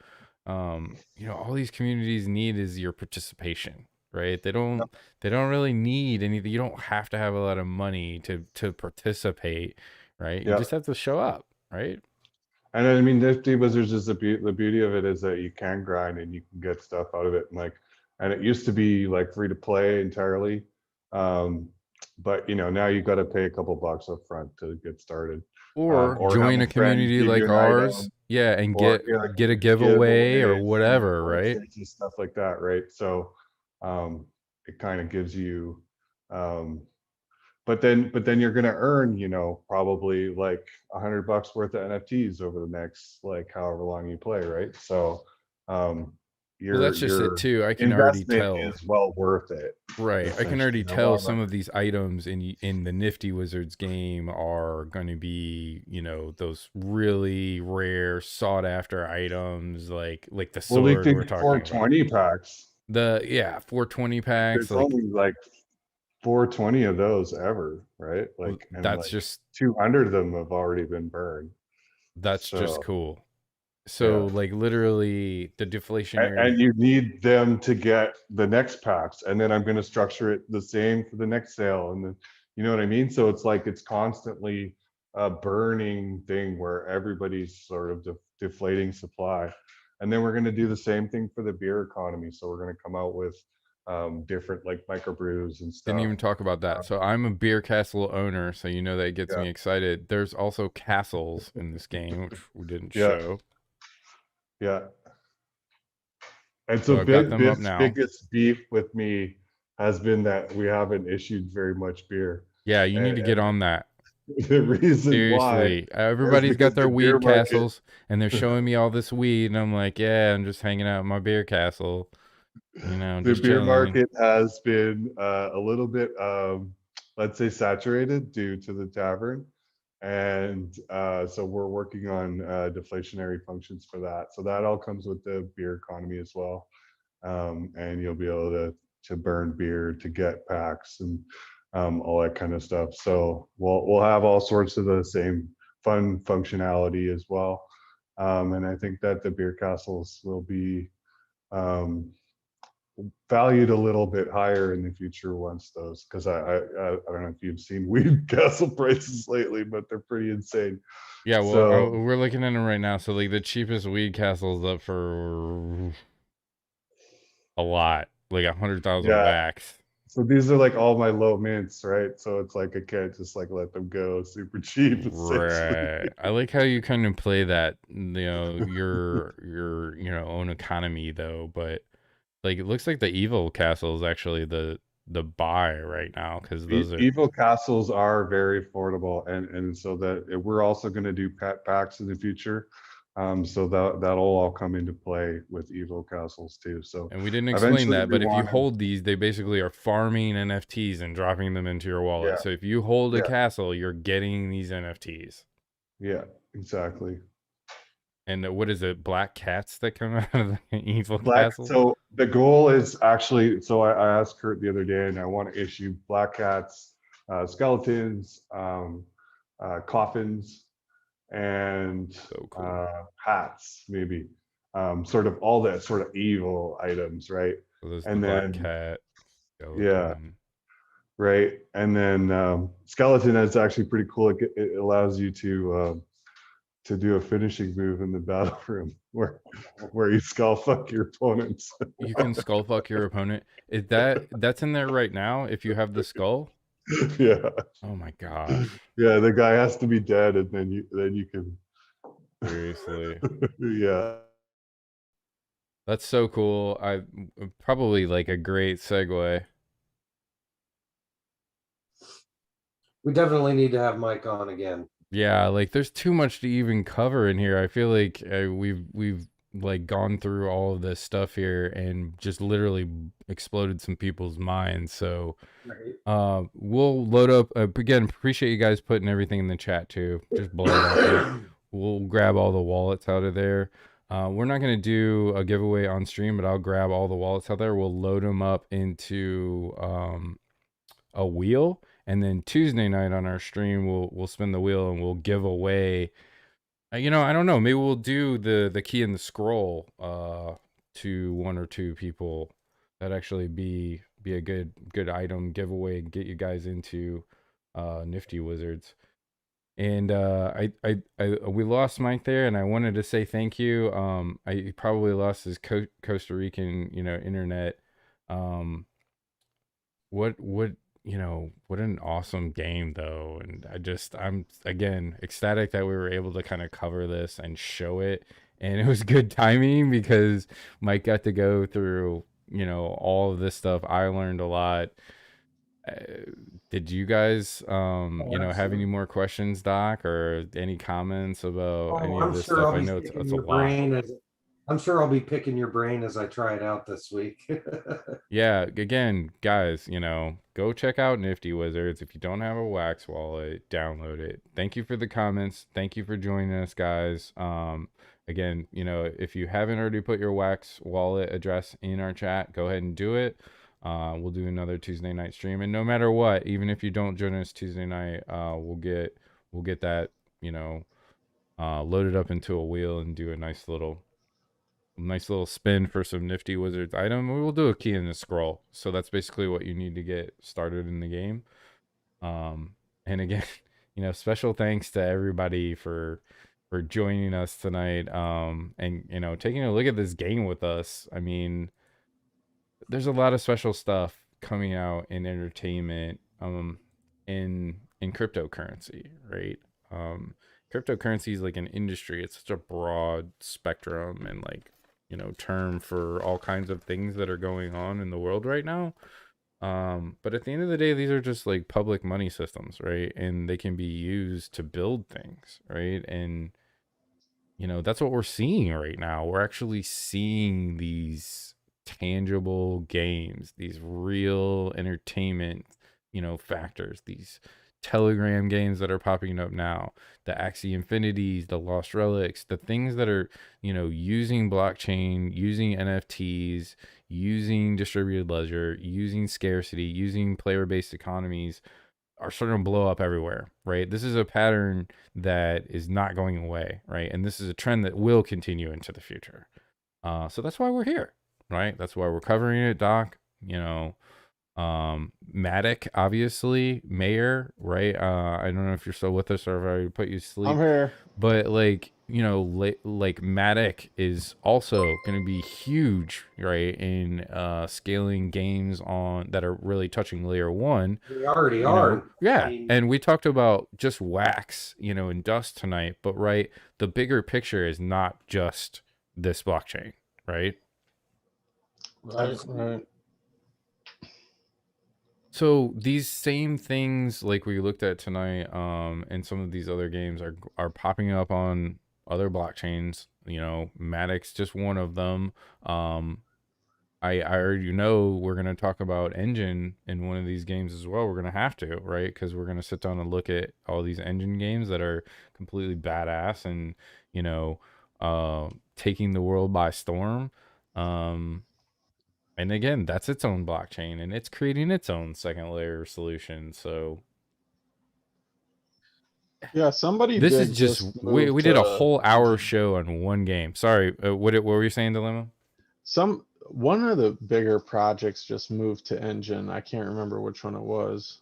all these communities need is your participation, right? They don't really need anything. You don't have to have a lot of money to participate, right? You Yeah. just have to show up, right? And I mean, Nifty Wizards is the beauty of it is that you can grind and you can get stuff out of it. And it used to be like free to play entirely. But now you got to pay a couple bucks up front to get started. Or Or join have a friend community give you like an ours, item, yeah, and or get a giveaway or giveaways whatever, or right? crazy stuff like that, right? So it kind of gives you but then you're gonna earn, probably like $100 worth of NFTs over the next like however long you play, right? So Well, your that's just it too. I can already investment tell. is well worth it. Right. I can already essentially, in the tell long some run. of these items in the Nifty Wizards game are going to be, those really rare sought after items like the Well, they sword think we're talking about. 420 packs. 420 packs, There's like only like 420 of those ever, right? Like, and that's like just 200 of them have already been burned. that's just So cool. So yeah. like literally the deflationary. And you need them to get the next packs, and then I'm going to structure it the same for the next sale, and then you know what I mean. So it's like it's constantly a burning thing where everybody's sort of deflating supply, and then we're going to do the same thing for the beer economy. So we're going to come out with different like microbrews and stuff. Didn't even talk about that. So I'm a beer castle owner, so that gets Yeah. me excited. There's also castles in this game, which we didn't Yeah. show. Yeah. And So so I've got them up Biff's now. biggest beef with me has been that we haven't issued very much beer. Yeah, you need to get on that. The reason why Seriously, everybody's because got their the beer weed market- castles, and they're showing me all this weed, and I'm like, yeah, I'm just hanging out in my beer castle, the just beer chilling. market has been a little bit, let's say, saturated due to the tavern, and so we're working on deflationary functions for that. So that all comes with the beer economy as well, and you'll be able to burn beer to get packs and all that kind of stuff. So we'll have all sorts of the same fun functionality as well, and I think that the beer castles will be valued a little bit higher in the future once those, because I don't know if you've seen weed castle prices lately, but they're pretty insane. Yeah, well, So- we're looking at them right now. So like the cheapest weed castle is up for a lot, like 100,000 Yeah. wax. So these are like all my low mints, right? So it's like I can't just like let them go super cheap. essentially. Right. I like how you kind of play that, your own economy though, but like it looks like the evil castle is actually the buy right now, because those are Evil castles are very affordable, and so that we're also going to do packs in the future. So that'll all come into play with evil castles too. So and we didn't explain eventually that, we but if you wanna- hold these, they basically are farming NFTs and dropping them into your wallet. Yeah. So if you hold a Yeah. castle, you're getting these NFTs. Yeah, exactly. And what is it? Black cats that come out of the evil Black. castle? So the goal is actually. So I asked Kurt the other day, and I want to issue black cats, skeletons, coffins, and So cool. hats, maybe. Sort of all that sort of evil items, right? So there's and the black then- cat. Yeah, GOLDMANN. right. And then skeleton is actually pretty cool. It allows you to do a finishing move in the battle room where you skull fuck your opponents. You can skull fuck your opponent. Is that's in there right now if you have the skull? Yeah. Oh my gosh. Yeah, the guy has to be dead, and then you can. Seriously. Yeah. That's so cool. I probably like a great segue. We definitely need to have Mike on again. Yeah, like there's too much to even cover in here. I feel like we've like gone through all of this stuff here and just literally exploded some people's minds. So we'll load up again. Appreciate you guys putting everything in the chat too. Just blow it up there. We'll grab all the wallets out of there. We're not gonna do a giveaway on stream, but I'll grab all the wallets out there. We'll load them up into a wheel, and then Tuesday night on our stream we'll spin the wheel and we'll give away you know, I don't know, maybe we'll do the key and the scroll to one or two people. That actually be a good item giveaway and get you guys into Nifty Wizards. And we lost Mike there, and I wanted to say thank you. He probably lost his Costa Rican, you know, internet. What you know, what an awesome game though. And I'm again ecstatic that we were able to kind of cover this and show it. And it was good timing because Mike got to go through, you know, all of this stuff. I learned a lot. Did you guys you know, have any more questions, Doc, or any comments about any of I'm this sure stuff? I'll I be know picking it's a your lot. brain. I'm sure I'll be picking your brain as I try it out this week. Yeah, again, guys, you know, go check out Nifty Wizards. If you don't have a Wax wallet, download it. Thank you for the comments. Thank you for joining us, guys. Again, you know, if you haven't already put your Wax wallet address in our chat, go ahead and do it. We'll do another Tuesday night stream, and no matter what, even if you don't join us Tuesday night, we'll get that, you know, loaded up into a wheel and do a nice little spin for some Nifty Wizards item. We will do a key and a scroll. So that's basically what you need to get started in the game. And again, you know, special thanks to everybody for joining us tonight. And you know, taking a look at this game with us. I mean, there's a lot of special stuff coming out in entertainment, in cryptocurrency, right? Cryptocurrency is like an industry. It's such a broad spectrum and like, you know, term for all kinds of things that are going on in the world right now. But at the end of the day, these are just like public money systems, right? And they can be used to build things, right? And you know, that's what we're seeing right now. We're actually seeing these tangible games, these real entertainment, you know, factors, these Telegram games that are popping up now, the Axie Infinities, the Lost Relics, the things that are, you know, using blockchain, using NFTs, using distributed ledger, using scarcity, using player-based economies are starting to blow up everywhere, right? This is a pattern that is not going away, right? And this is a trend that will continue into the future. So that's why we're here, right? That's why we're covering it, Doc. You know, Matic, obviously, Mayor, right? I don't know if you're still with us or if I already put you to sleep. I'm here. But like, you know, like Matic is also going to be huge, right? In scaling games on that are really touching layer one. We already You are. know, yeah. I mean, And we talked about just Wax, you know, and Dust tonight, but right, the bigger picture is not just this blockchain, right? Right. So these same things like we looked at tonight, and some of these other games are popping up on other blockchains. You know, Matic's just one of them. I already know we're gonna talk about engine in one of these games as well. We're gonna have to, right? Because we're gonna sit down and look at all these engine games that are completely badass and, you know, taking the world by storm. And again, that's its own blockchain and it's creating its own second layer solution. So Yeah, somebody this did is just we move did a to- whole hour show on one game. Sorry, what were you saying, Dilemma? one of the bigger projects just moved to Engine. I can't remember which one it was.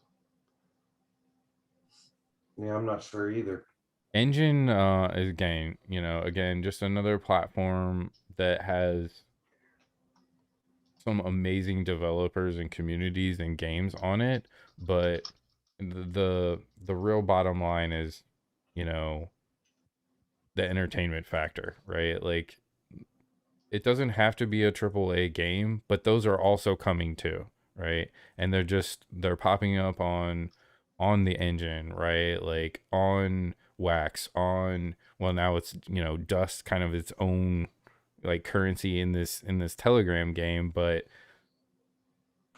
Yeah, I'm not sure either. Engine is again, just another platform that has some amazing developers and communities and games on it, but the real bottom line is, you know, the entertainment factor, right? Like, it doesn't have to be a triple A game, but those are also coming too, right? And they're popping up on the Engine, right? Like on Wax, on, well, now it's, Dust, kind of its own like currency in this Telegram game. But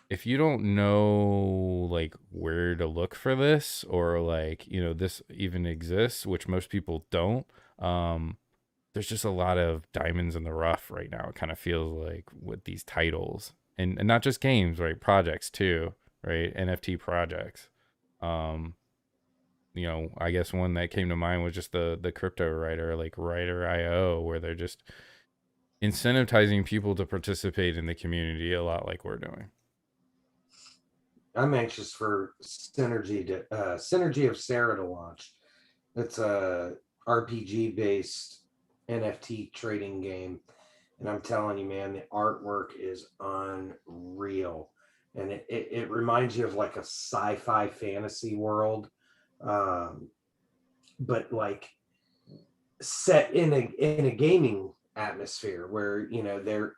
if you don't know like where to look for this, or like, this even exists, which most people don't, there's just a lot of diamonds in the rough right now. It kind of feels like, with these titles, and not just games, right? Projects too, right? NFT projects. I guess one that came to mind was just the crypto writer, like Writer.io, where they're just incentivizing people to participate in the community a lot like we're doing. I'm anxious for Synergy of Sarah to launch. It's a RPG based NFT trading game, and I'm telling you, man, the artwork is unreal, and it reminds you of like a sci-fi fantasy world, but like set in a gaming atmosphere where they're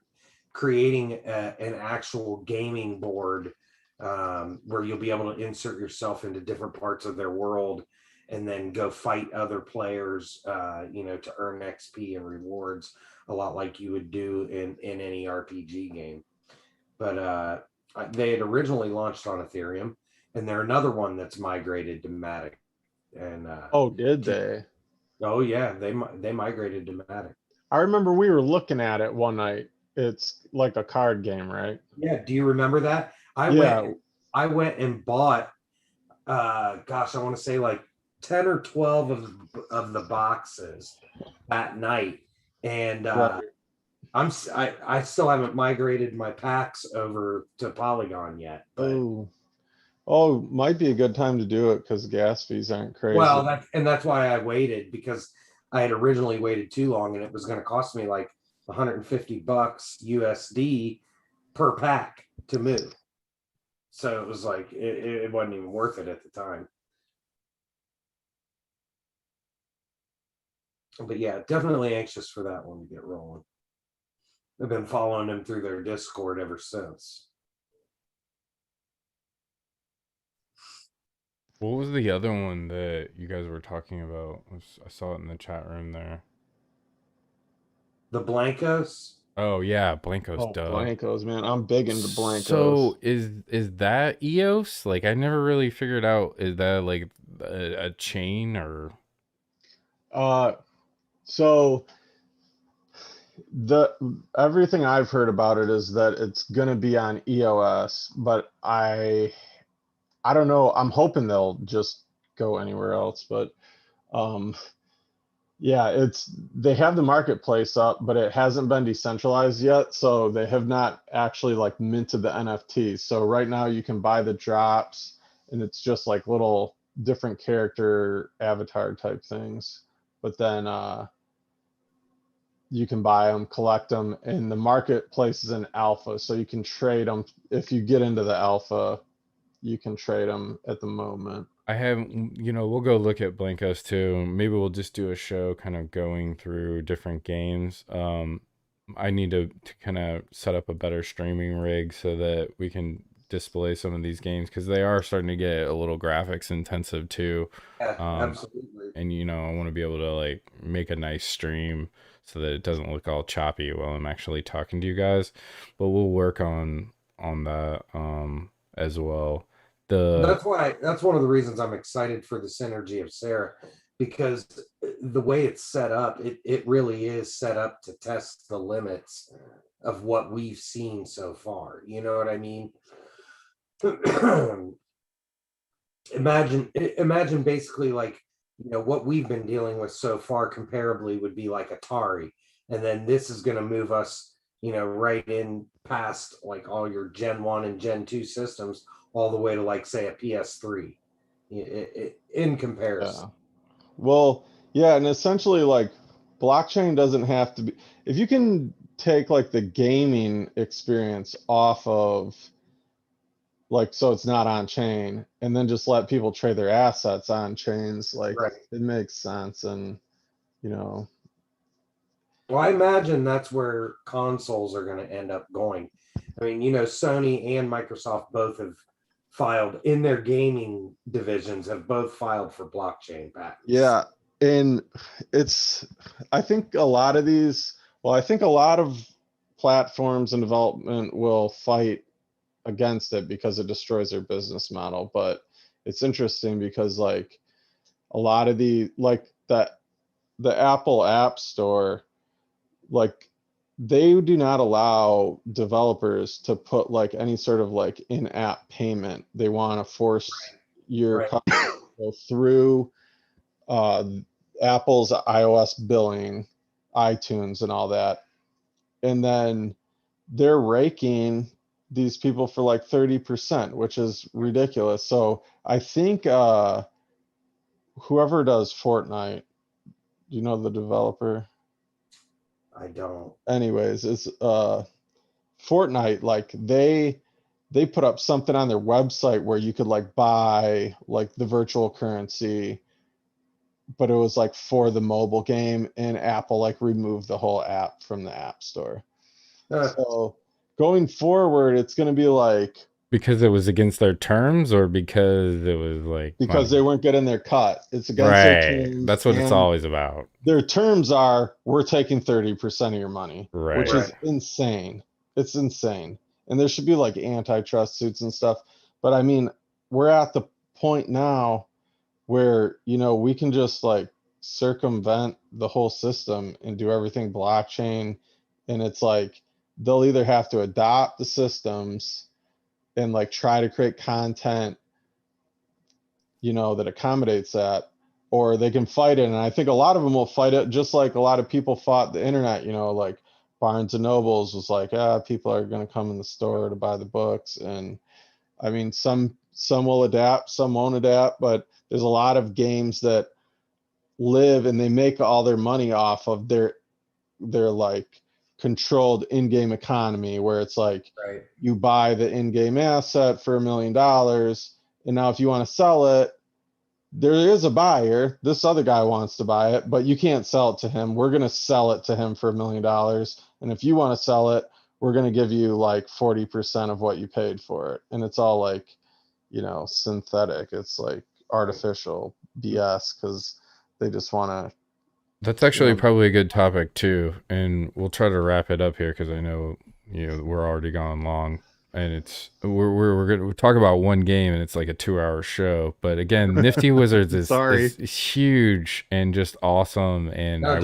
creating an actual gaming board, where you'll be able to insert yourself into different parts of their world and then go fight other players, to earn XP and rewards, a lot like you would do in any RPG game. But they had originally launched on Ethereum, and they're another one that's migrated to Matic. And Oh, did they? oh yeah, they migrated to Matic. I remember we were looking at it one night. It's like a card game, right? Yeah, do you remember that? I went and bought, gosh, I want to say like 10 or 12 of the boxes that night, and Right. I still haven't migrated my packs over to Polygon yet. But Might be a good time to do it because gas fees aren't crazy. well, that's why I waited, because I had originally waited too long, and it was going to cost me like $150 USD per pack to move. So it was like it wasn't even worth it at the time. But yeah, definitely anxious for that one to get rolling. I've been following them through their Discord ever since. What was the other one that you guys were talking about? I saw it in the chat room there. The Blancos. Oh yeah, Blanco's dope. Blancos, man. I'm big into Blancos. So is that EOS? Like, I never really figured out, is that like a chain or? So everything I've heard about it is that it's gonna be on EOS, but I don't know. I'm hoping they'll just go anywhere else, but yeah, they have the marketplace up, but it hasn't been decentralized yet, so they have not actually like minted the NFTs. So right now you can buy the drops, and it's just like little different character avatar type things. But then you can buy them, collect them, and the marketplace is in alpha, so you can trade them. If you get into the alpha, you can trade them at the moment. I have, we'll go look at Blancos too. Maybe we'll just do a show kind of going through different games. I need to kind of set up a better streaming rig so that we can display some of these games, because they are starting to get a little graphics intensive too. Yeah, absolutely. And I want to be able to like make a nice stream so that it doesn't look all choppy while I'm actually talking to you guys. But we'll work on that as well. That's one of the reasons I'm excited for the Synergy of Sarah, because the way it's set up, it really is set up to test the limits of what we've seen so far. You know what I mean? Imagine basically like, what we've been dealing with so far comparably would be like Atari, and then this is going to move us right in past like all your Gen 1 and Gen 2 systems, all the way to like say a PS3 in comparison. Yeah. Well, yeah, and essentially like blockchain doesn't have to be, if you can take like the gaming experience off of like, so it's not on chain, and then just let people trade their assets on chains, like Right. it makes sense. And Well, I imagine that's where consoles are going to end up going. I mean, Sony and Microsoft both have filed in their gaming divisions, have both filed for blockchain patents. yeah, and I think a lot of these, well, I think a lot of platforms and development will fight against it because it destroys their business model. But it's interesting because like a lot of the Apple App Store, like they do not allow developers to put like any sort of like in-app payment. They want to force your customer to go through Apple's iOS billing, iTunes and all that. And then they're raking these people for like 30%, which is ridiculous. So I think whoever does Fortnite, do you know the developer? I don't. Anyways, it's Fortnite, like they put up something on their website where you could like buy like the virtual currency, but it was like for the mobile game, and Apple like removed the whole app from the App Store. So going forward, it's going to be like, because it was against their terms, or because it was like because they weren't getting their cut. It's against their terms. That's what it's always about. Their terms are, we're taking 30% of your money, which is insane. It's insane. And there should be like antitrust suits and stuff. But I mean, we're at the point now where, we can just like circumvent the whole system and do everything blockchain. And it's like, they'll either have to adopt the systems and like try to create content, that accommodates that, or they can fight it. And I think a lot of them will fight it, just like a lot of people fought the internet, like Barnes and Nobles was like, people are going to come in the store to buy the books. And I mean, some will adapt, some won't adapt, but there's a lot of games that live and they make all their money off of their like controlled in-game economy, where it's like you buy the in-game asset for $1 million, and now if you want to sell it, there is a buyer. This other guy wants to buy it, but you can't sell it to him. We're going to sell it to him for $1 million, and if you want to sell it, we're going to give you like 40% of what you paid for it. And it's all like, synthetic. It's like artificial BS because they just want to. That's actually probably a good topic too, and we'll try to wrap it up here because I know we're already gone long, and it's we're gonna talk about one game and it's like a 2-hour show. But again, Nifty Wizards is huge and just awesome, and I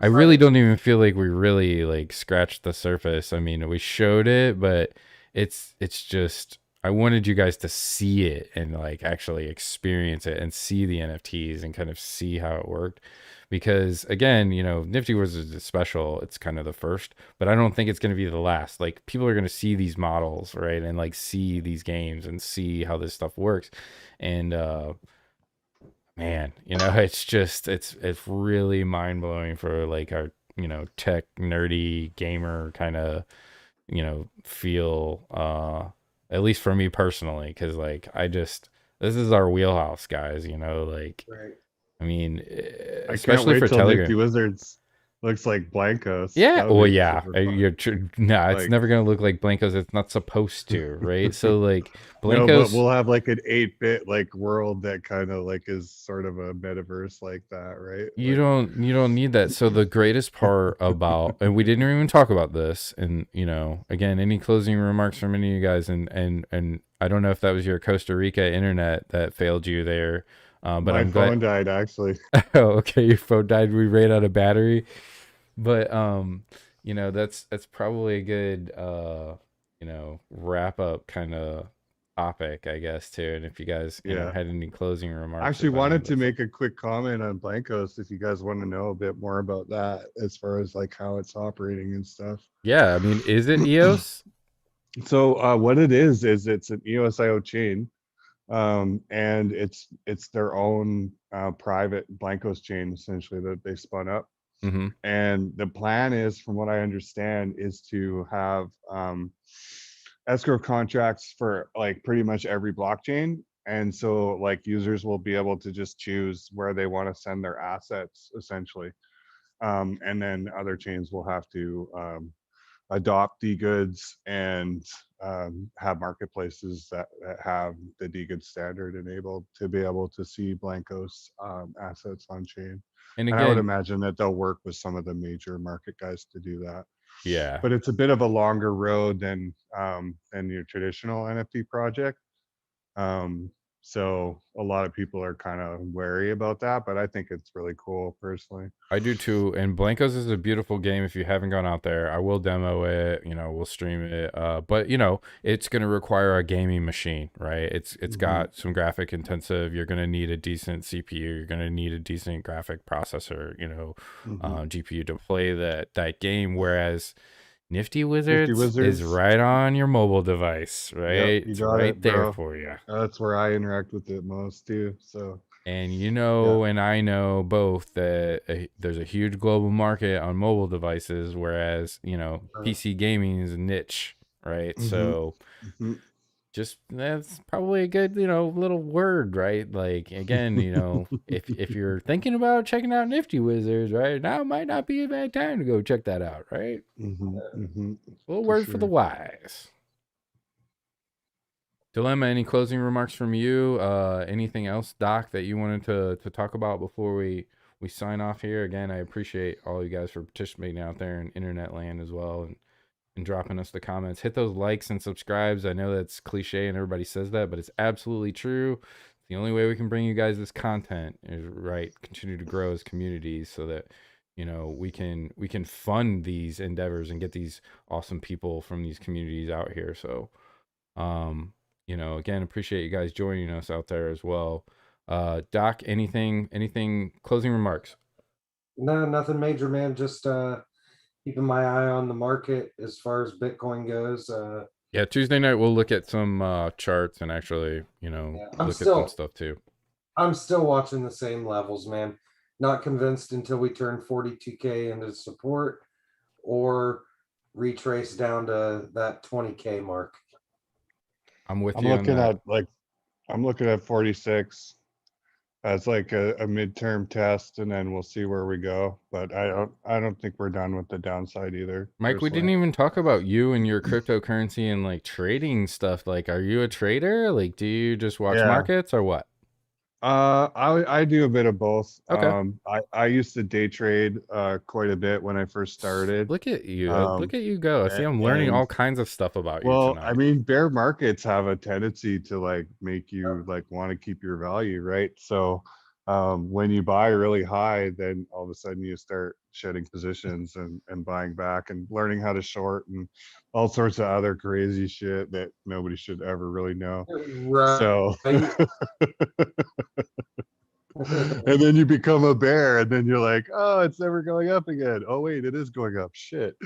really don't even feel like we really like scratched the surface. I mean, we showed it, but it's just. I wanted you guys to see it and like actually experience it and see the NFTs and kind of see how it worked. Because again, Nifty Wizards is special. It's kind of the first, but I don't think it's going to be the last. Like people are going to see these models, right? And like see these games and see how this stuff works. And, man, it's just, it's really mind blowing for like our, tech nerdy gamer kind of, feel, at least for me personally. Cause like, this is our wheelhouse, guys, like, I mean, especially for Telegram. Nifty Wizards looks like Blankos. Yeah, well, yeah. It's never gonna look like Blankos. It's not supposed to, right? So like Blankos, no, but we'll have like an 8-bit like world that kind of like is sort of a metaverse like that, right? You don't need that. So the greatest part about, and we didn't even talk about this, and again, any closing remarks from any of you guys, and I don't know if that was your Costa Rica internet that failed you there. But my phone died actually. Oh, okay. Your phone died. We ran out of battery. But that's probably a good wrap up kind of topic, I guess, too. And if you guys, you know, had any closing remarks. I actually about wanted it. to make a quick comment on Blancos if you guys want to know a bit more about that as far as like how it's operating and stuff. Yeah, I mean, is it EOS? So what it is it's an EOSIO chain, and it's their own private Blancos chain essentially that they spun up. Mm-hmm. And the plan is, from what I understand, is to have escrow contracts for like pretty much every blockchain. And so like users will be able to just choose where they want to send their assets essentially. And then other chains will have to adopt D-goods and have marketplaces that have the D-goods standard enabled to be able to see Blancos assets on chain. And And I would again, imagine that they'll work with some of the major market guys to do that. yeah, But it's a bit of a longer road than your traditional NFT project. So a lot of people are kind of wary about that, but I think it's really cool personally. I do too. And Blancos is a beautiful game. If you haven't gone out there, I will demo it, you know, we'll stream it. But you know, it's going to require a gaming machine, right? It's got some graphic intensive. You're going to need a decent CPU. You're going to need a decent graphic processor, you know, GPU to play that game. Whereas Nifty Wizards is right on your mobile device, right? Yep, you it's got right it, there bro. for you. That's where I interact with it most too. So, and you know, and I know both that there's a huge global market on mobile devices, whereas, you know, PC gaming is a niche, right? So just that's probably a good, you know, little word, right? Like, again, you know, if you're thinking about checking out Nifty Wizards, right, now might not be a bad time to go check that out, right? Little word for the wise. Dilemma, any closing remarks from you? Anything else, Doc, that you wanted to talk about before we sign off here? Again, I appreciate all you guys for participating out there in internet land as well, and dropping us the comments. Hit those likes and subscribes. I know that's cliche and everybody says that, but it's absolutely true. The only way we can bring you guys this content is, right, continue to grow as communities so that, you know, we can fund these endeavors and get these awesome people from these communities out here. So you know, again, appreciate you guys joining us out there as well. Doc, anything closing remarks? No, nothing major, man. Just keeping my eye on the market as far as Bitcoin goes. Yeah, Tuesday night we'll look at some charts and actually, you know, look at some stuff too. I'm still watching the same levels, man. Not convinced until we turn 42K into support or retrace down to that 20K mark. I'm with you. I'm looking at 46 as like a midterm test, and then we'll see where we go. But I don't think we're done with the downside either. Mike, personally. We didn't even talk about you and your cryptocurrency and like trading stuff. Like, are you a trader? Like, do you just watch markets or what? I do a bit of both. Okay. I used to day trade quite a bit when I first started. Look at you. Look at you go. I see I'm learning all kinds of stuff about you tonight. I mean, bear markets have a tendency to like make you like want to keep your value, right? So when you buy really high, then all of a sudden you start shedding positions and buying back and learning how to short and all sorts of other crazy shit that nobody should ever really know. Right. So and then you become a bear, and then you're like, oh, it's never going up again. Oh wait, it is going up. Shit.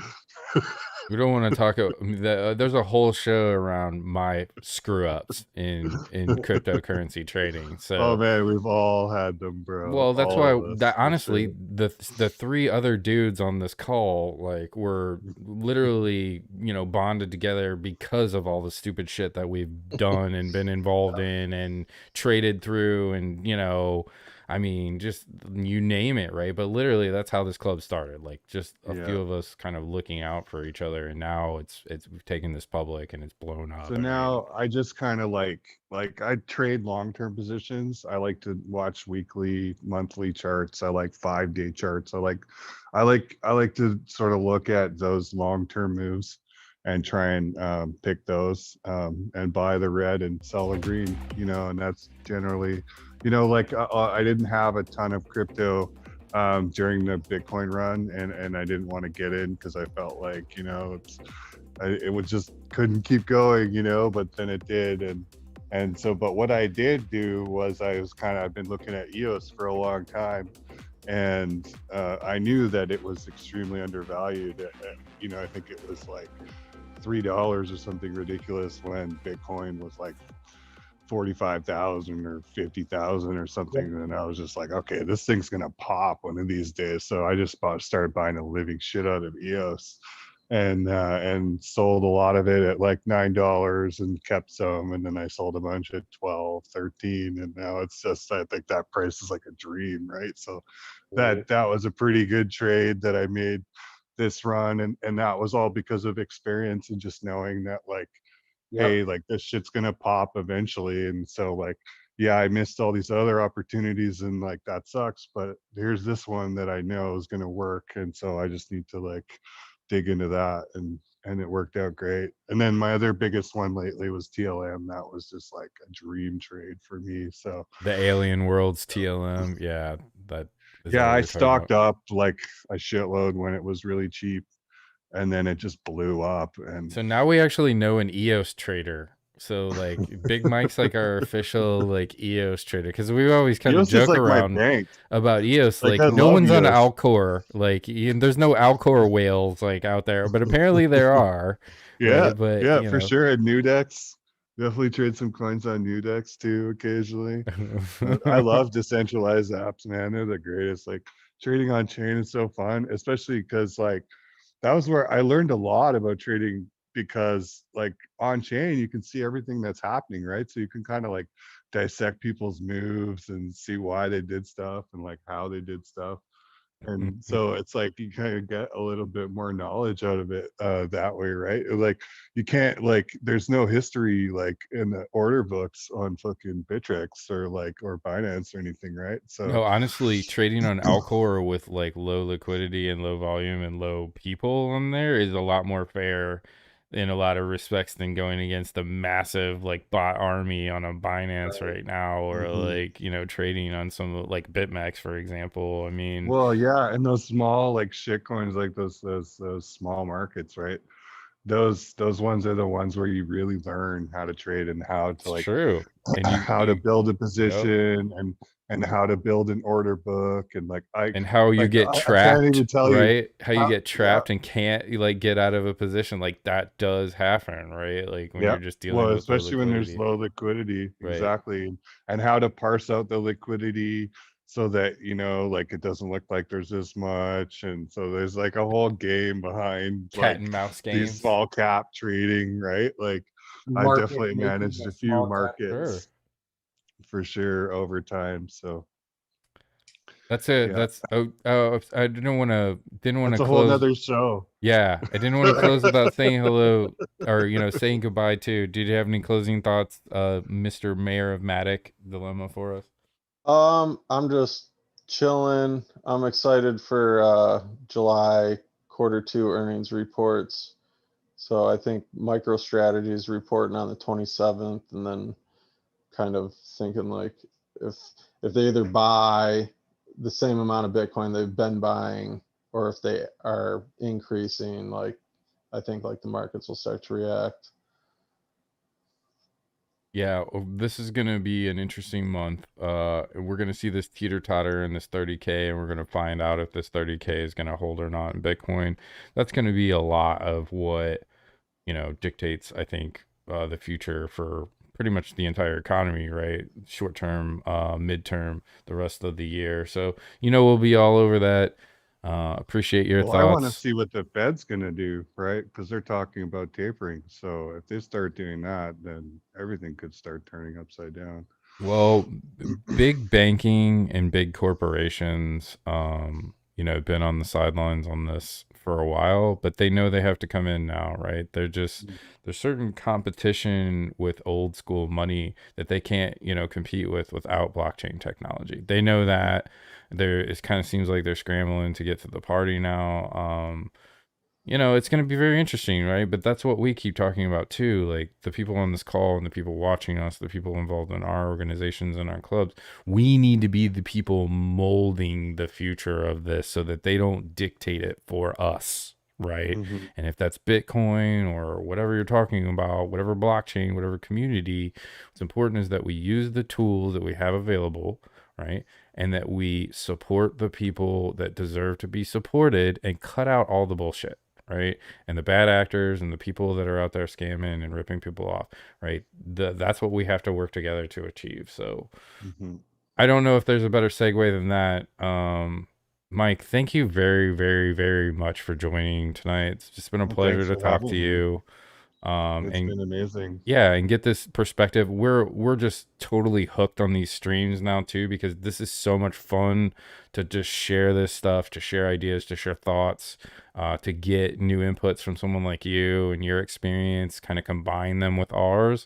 We don't want to talk. There's a whole show around my screw ups in cryptocurrency trading. So, oh man, we've all had them, bro. Well, that's why. Honestly, the three other dudes on this call, like, were literally, you know, bonded together because of all the stupid shit that we've done and been involved in and traded through, and, you know, I mean, just you name it, right? But literally, that's how this club started. Like, just a few of us kind of looking out for each other, and now we've taken this public and it's blown up. So now I just kind of like I trade long-term positions. I like to watch weekly, monthly charts. I like 5-day charts. I like to sort of look at those long-term moves and try and pick those and buy the red and sell the green, you know, and that's generally, you know, like I didn't have a ton of crypto during the Bitcoin run, and I didn't want to get in because I felt like, you know, it would just couldn't keep going, you know, but then it did, and And so, but what I did do was I've been looking at EOS for a long time, and I knew that it was extremely undervalued. You know, I think it was like $3 or something ridiculous when Bitcoin was like 45,000 or 50,000 or something. And I was just like, okay, this thing's gonna pop one of these days. So I just started buying the living shit out of EOS, and sold a lot of it at like $9 and kept some, and then I sold a bunch at 12, 13, and now it's just, I think that price is like a dream, right? So that was a pretty good trade that I made this run, and that was all because of experience and just knowing that, like, hey, like this shit's gonna pop eventually. And so, like, yeah, I missed all these other opportunities, and like that sucks, but here's this one that I know is gonna work, and so I just need to like dig into that, and it worked out great. And then my other biggest one lately was TLM. That was just like a dream trade for me. So The Alien Worlds TLM, yeah, that is that yeah, what I you're talking about? stocked up like a shitload when it was really cheap, and then it just blew up. And So now we actually know an EOS trader. So like Big Mike's like our official like EOS trader, because we always kind of EOS is joke like my around bank. about EOS. Like, Like I no love one's on EOS. Alcor. Like there's no Alcor whales like out there, but apparently there are. Yeah, Right? But yeah, you for know. sure. And Nudex, definitely trade some coins on Nudex too occasionally. I love decentralized apps, man. They're the greatest. Like trading on chain is so fun, especially because like that was where I learned a lot about trading, because like on chain you can see everything that's happening, right? So you can kind of like dissect people's moves and see why they did stuff and like how they did stuff. And so it's like you kind of get a little bit more knowledge out of it that way, right? Like you can't, like, there's no history like in the order books on fucking Bittrex or like or Binance or anything, right? So No, honestly, trading on Alcor with like low liquidity and low volume and low people on there is a lot more fair in a lot of respects than going against the massive like bot army on a Binance right now, or like, you know, trading on some like BitMEX, for example. I mean, well, yeah, and those small like shit coins, like those small markets, right? Those ones are the ones where you really learn how to trade and how to it's like true. And how to build a yep. position and how to build an order book. And like And how you get I can't trapped, even tell you right? How you how. get Yeah, trapped and can't like get out of a position, like that does happen, right? Like when yeah, you're just dealing well, with low especially when there's liquidity, low liquidity, right? exactly. And how to parse out the liquidity so that, you know, like it doesn't look like there's this much. And so there's like a whole game behind Cat like and mouse these games. small cap trading, right? Like I Market definitely making managed a a few small cap. Sure. markets for sure over time. So That's it. yeah, That's I didn't want to that's a whole close. nother show. Yeah, I didn't want to close without saying hello, or you know, saying goodbye to. Did you have any closing thoughts, Mr. Mayor of Matic Dilemma, for us? I'm just chilling. I'm excited for July Q2 earnings reports. So I think MicroStrategy is reporting on the 27th, and then kind of thinking like if they either buy the same amount of Bitcoin they've been buying, or if they are increasing, like I think like the markets will start to react. Yeah, this is gonna be an interesting month. We're gonna see this teeter totter in this 30K, and we're gonna find out if this 30K is gonna hold or not in Bitcoin. That's gonna be a lot of what, you know, dictates, I think, the future for pretty much the entire economy, right? Short term, midterm, the rest of the year. So, you know, we'll be all over that. Appreciate your Well, I want to thoughts. see what the Fed's going to do, right? Because they're talking about tapering. So if they start doing that, then everything could start turning upside down. Well, big banking and big corporations, you know, been on the sidelines on this for a while, but they know they have to come in now, right? There's certain competition with old school money that they can't, you know, compete with without blockchain technology. They know that. It kind of seems like they're scrambling to get to the party now. You know, it's going to be very interesting, right? But that's what we keep talking about too. Like the people on this call and the people watching us, the people involved in our organizations and our clubs, we need to be the people molding the future of this so that they don't dictate it for us, right? Mm-hmm. And if that's Bitcoin or whatever you're talking about, whatever blockchain, whatever community, what's important is that we use the tools that we have available, right? And that we support the people that deserve to be supported and cut out all the bullshit, right? And the bad actors and the people that are out there scamming and ripping people off, right? That's what we have to work together to achieve. So Mm-hmm. I don't know if there's a better segue than that. Mike, thank you very, very, very much for joining tonight. It's just been a Well, pleasure thanks to for talk to having me. you. It's And been amazing. yeah, and get this perspective. We're just totally hooked on these streams now too, because this is so much fun to just share this stuff, to share ideas, to share thoughts, to get new inputs from someone like you and your experience, kind of combine them with ours.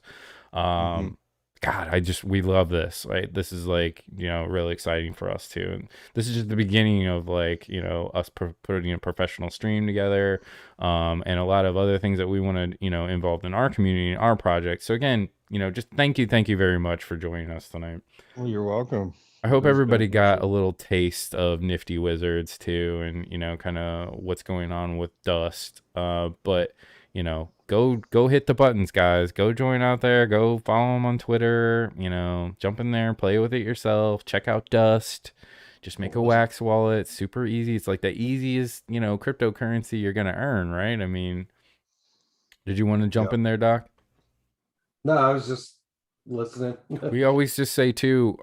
Mm-hmm. God, we love this, right? This is like, really exciting for us too. And this is just the beginning of like, us putting a professional stream together, and a lot of other things that we want to, involved in our community and our project. So again, just thank you very much for joining us tonight. Well, you're welcome. I hope It's been a everybody got pleasure. a little taste of Nifty Wizards too, and kind of what's going on with Dust. But go hit the buttons, guys. Go join out there. Go follow them on Twitter. Jump in there, play with it yourself. Check out Dust. Just make a wax wallet. Super easy. It's like the easiest cryptocurrency you're gonna earn, right? I mean, did you want to jump Yep. in there, Doc? No, I was just listening. We always just say too,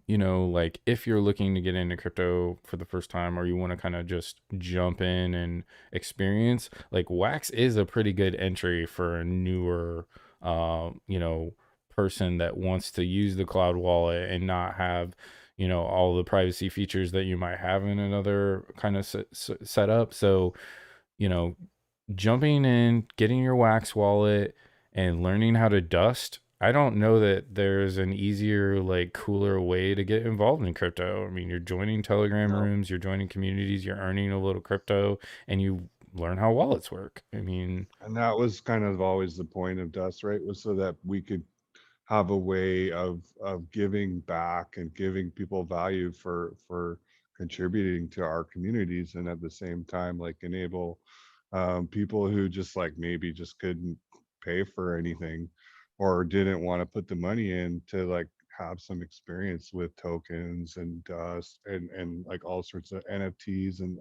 like if you're looking to get into crypto for the first time or you want to kind of just jump in and experience, like Wax is a pretty good entry for a newer, person that wants to use the cloud wallet and not have, all the privacy features that you might have in another kind of setup. So, you know, jumping in, getting your Wax wallet and learning how to dust. I don't know that there's an easier, like cooler way to get involved in crypto. I mean, you're joining Telegram No. rooms, you're joining communities, you're earning a little crypto, and you learn how wallets work. I mean, And that was kind of always the point of Dust, right? Was so that we could have a way of giving back and giving people value for contributing to our communities, and at the same time like enable people who just like maybe just couldn't pay for anything or didn't want to put the money in to like have some experience with tokens and Dust and like all sorts of NFTs and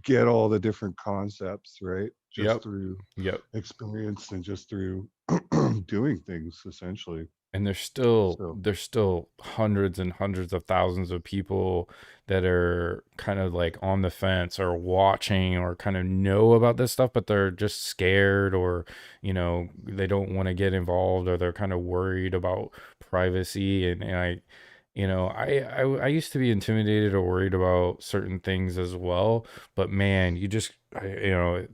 get all the different concepts, right? Just yep, through yep. experience and just through doing things essentially. And So there's still hundreds and hundreds of thousands of people that are kind of like on the fence or watching or kind of know about this stuff, but they're just scared, or they don't want to get involved, or they're kind of worried about privacy. And I used to be intimidated or worried about certain things as well. But man,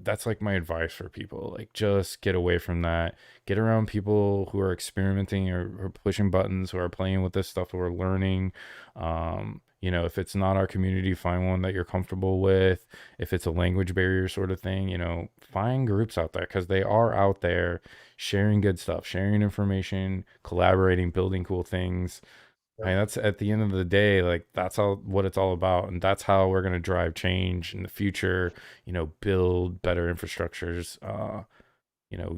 that's like my advice for people. Like, just get away from that. Get around people who are experimenting or pushing buttons, who are playing with this stuff, who are learning. If it's not our community, find one that you're comfortable with. If it's a language barrier sort of thing, find groups out there, because they are out there sharing good stuff, sharing information, collaborating, building cool things. I mean, that's at the end of the day, like that's all what it's all about. And that's how we're going to drive change in the future, build better infrastructures,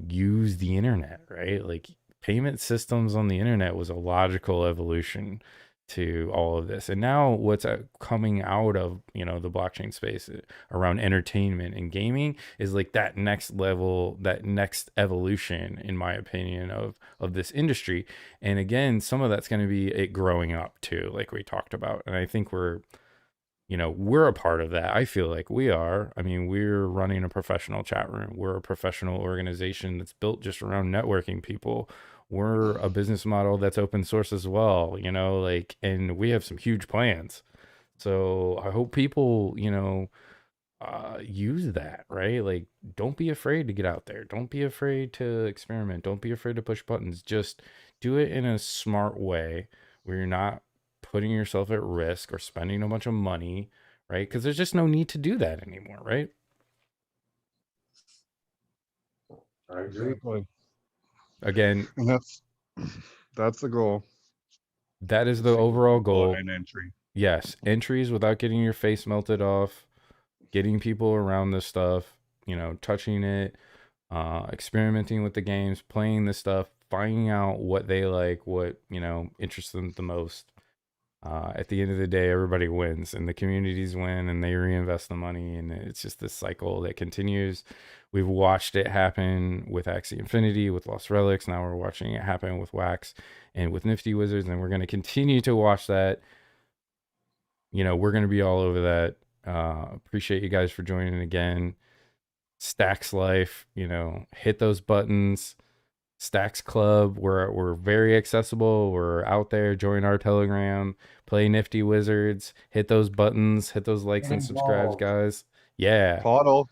use the internet, right? Like payment systems on the internet was a logical evolution to all of this. And now what's coming out of, the blockchain space around entertainment and gaming is like that next level, that next evolution, in my opinion, of this industry. And again, some of that's going to be it growing up too, like we talked about. And I think we're a part of that. I feel like we are. I mean, we're running a professional chat room. We're a professional organization that's built just around networking people. We're a business model that's open source as well, and we have some huge plans. So I hope people, use that, right? Like, don't be afraid to get out there. Don't be afraid to experiment. Don't be afraid to push buttons. Just do it in a smart way where you're not putting yourself at risk or spending a bunch of money, right? Because there's just no need to do that anymore, right? I agree. exactly. Again, And that's the goal. that is To the see overall people goal. and entry. Yes, entries without getting your face melted off, getting people around this stuff, you know, touching it, experimenting with the games, playing the stuff, finding out what they like, what, you know, interests them the most. At the end of the day, everybody wins, and the communities win, and they reinvest the money, and it's just this cycle that continues. We've watched it happen with Axie Infinity, with Lost Relics. Now we're watching it happen with Wax and with Nifty Wizards, and we're going to continue to watch that. You know, we're going to be all over that. Appreciate you guys for joining again. STAXX Life, you know, hit those buttons. STAXX.CLUB, we're very accessible. We're out there. Join our Telegram. Play Nifty Wizards. Hit those buttons. Hit those likes and subscribes, guys. Yeah. HODL.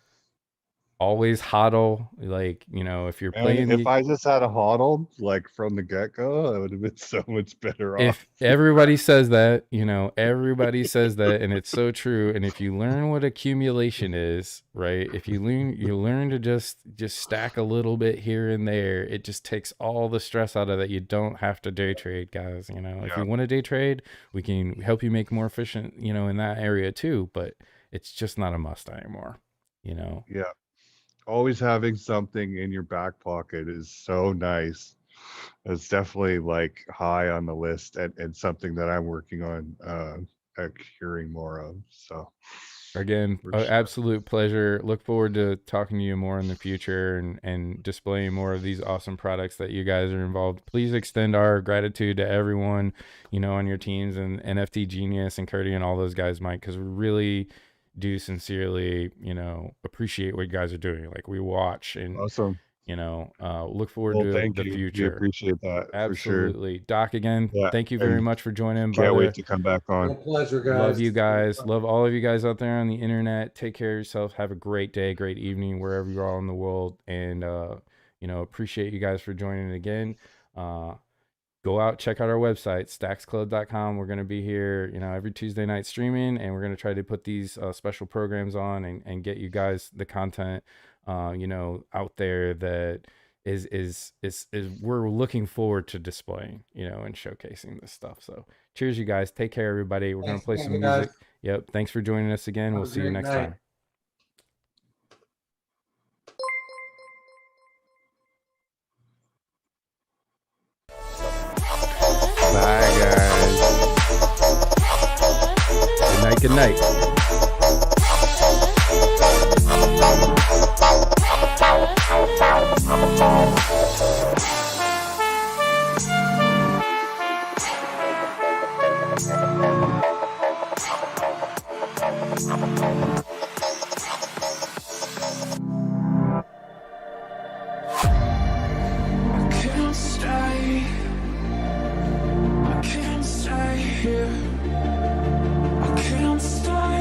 Always hodl. Like, you know, if you're playing, if I just had a HODL like from the get-go, I would have been so much better off. If everybody says that, you know, everybody says that, and it's so true. And if you learn what accumulation is, right? If you learn to just stack a little bit here and there, it just takes all the stress out of that. You don't have to day trade, guys. You know, if you want to day trade, we can help you make more efficient, you know, in that area too, but it's just not a must anymore, you know? Yeah. Always having something in your back pocket is so nice. It's definitely like high on the list, and something that I'm working on curing more of. So again, absolute pleasure. Look forward to talking to you more in the future, and displaying more of these awesome products that you guys are involved. Please extend our gratitude to everyone, you know, on your teams, and NFT Genius and Curdy and all those guys, Mike, because we really do sincerely, you know, appreciate what you guys are doing. Like, we watch and awesome, you know, look forward to the future. We appreciate that. Absolutely. For sure. Doc, again, thank you very much for joining. Can't wait to come back on. My pleasure, guys. Love you guys. Love all of you guys out there on the internet. Take care of yourself. Have a great day, great evening, wherever you are in the world. And, you know, appreciate you guys for joining again. Go out, check out our website, STAXX.CLUB.com. We're going to be here, you know, every Tuesday night streaming, and we're going to try to put these special programs on, and get you guys the content, you know, out there that is we're looking forward to displaying, you know, and showcasing this stuff. So cheers, you guys. Take care, everybody. We're going to play some music. Yep. Thanks for joining us again. We'll see you next time. Bye, guys. Good night. Good night. I can't stay here. I can't stay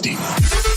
Nifty.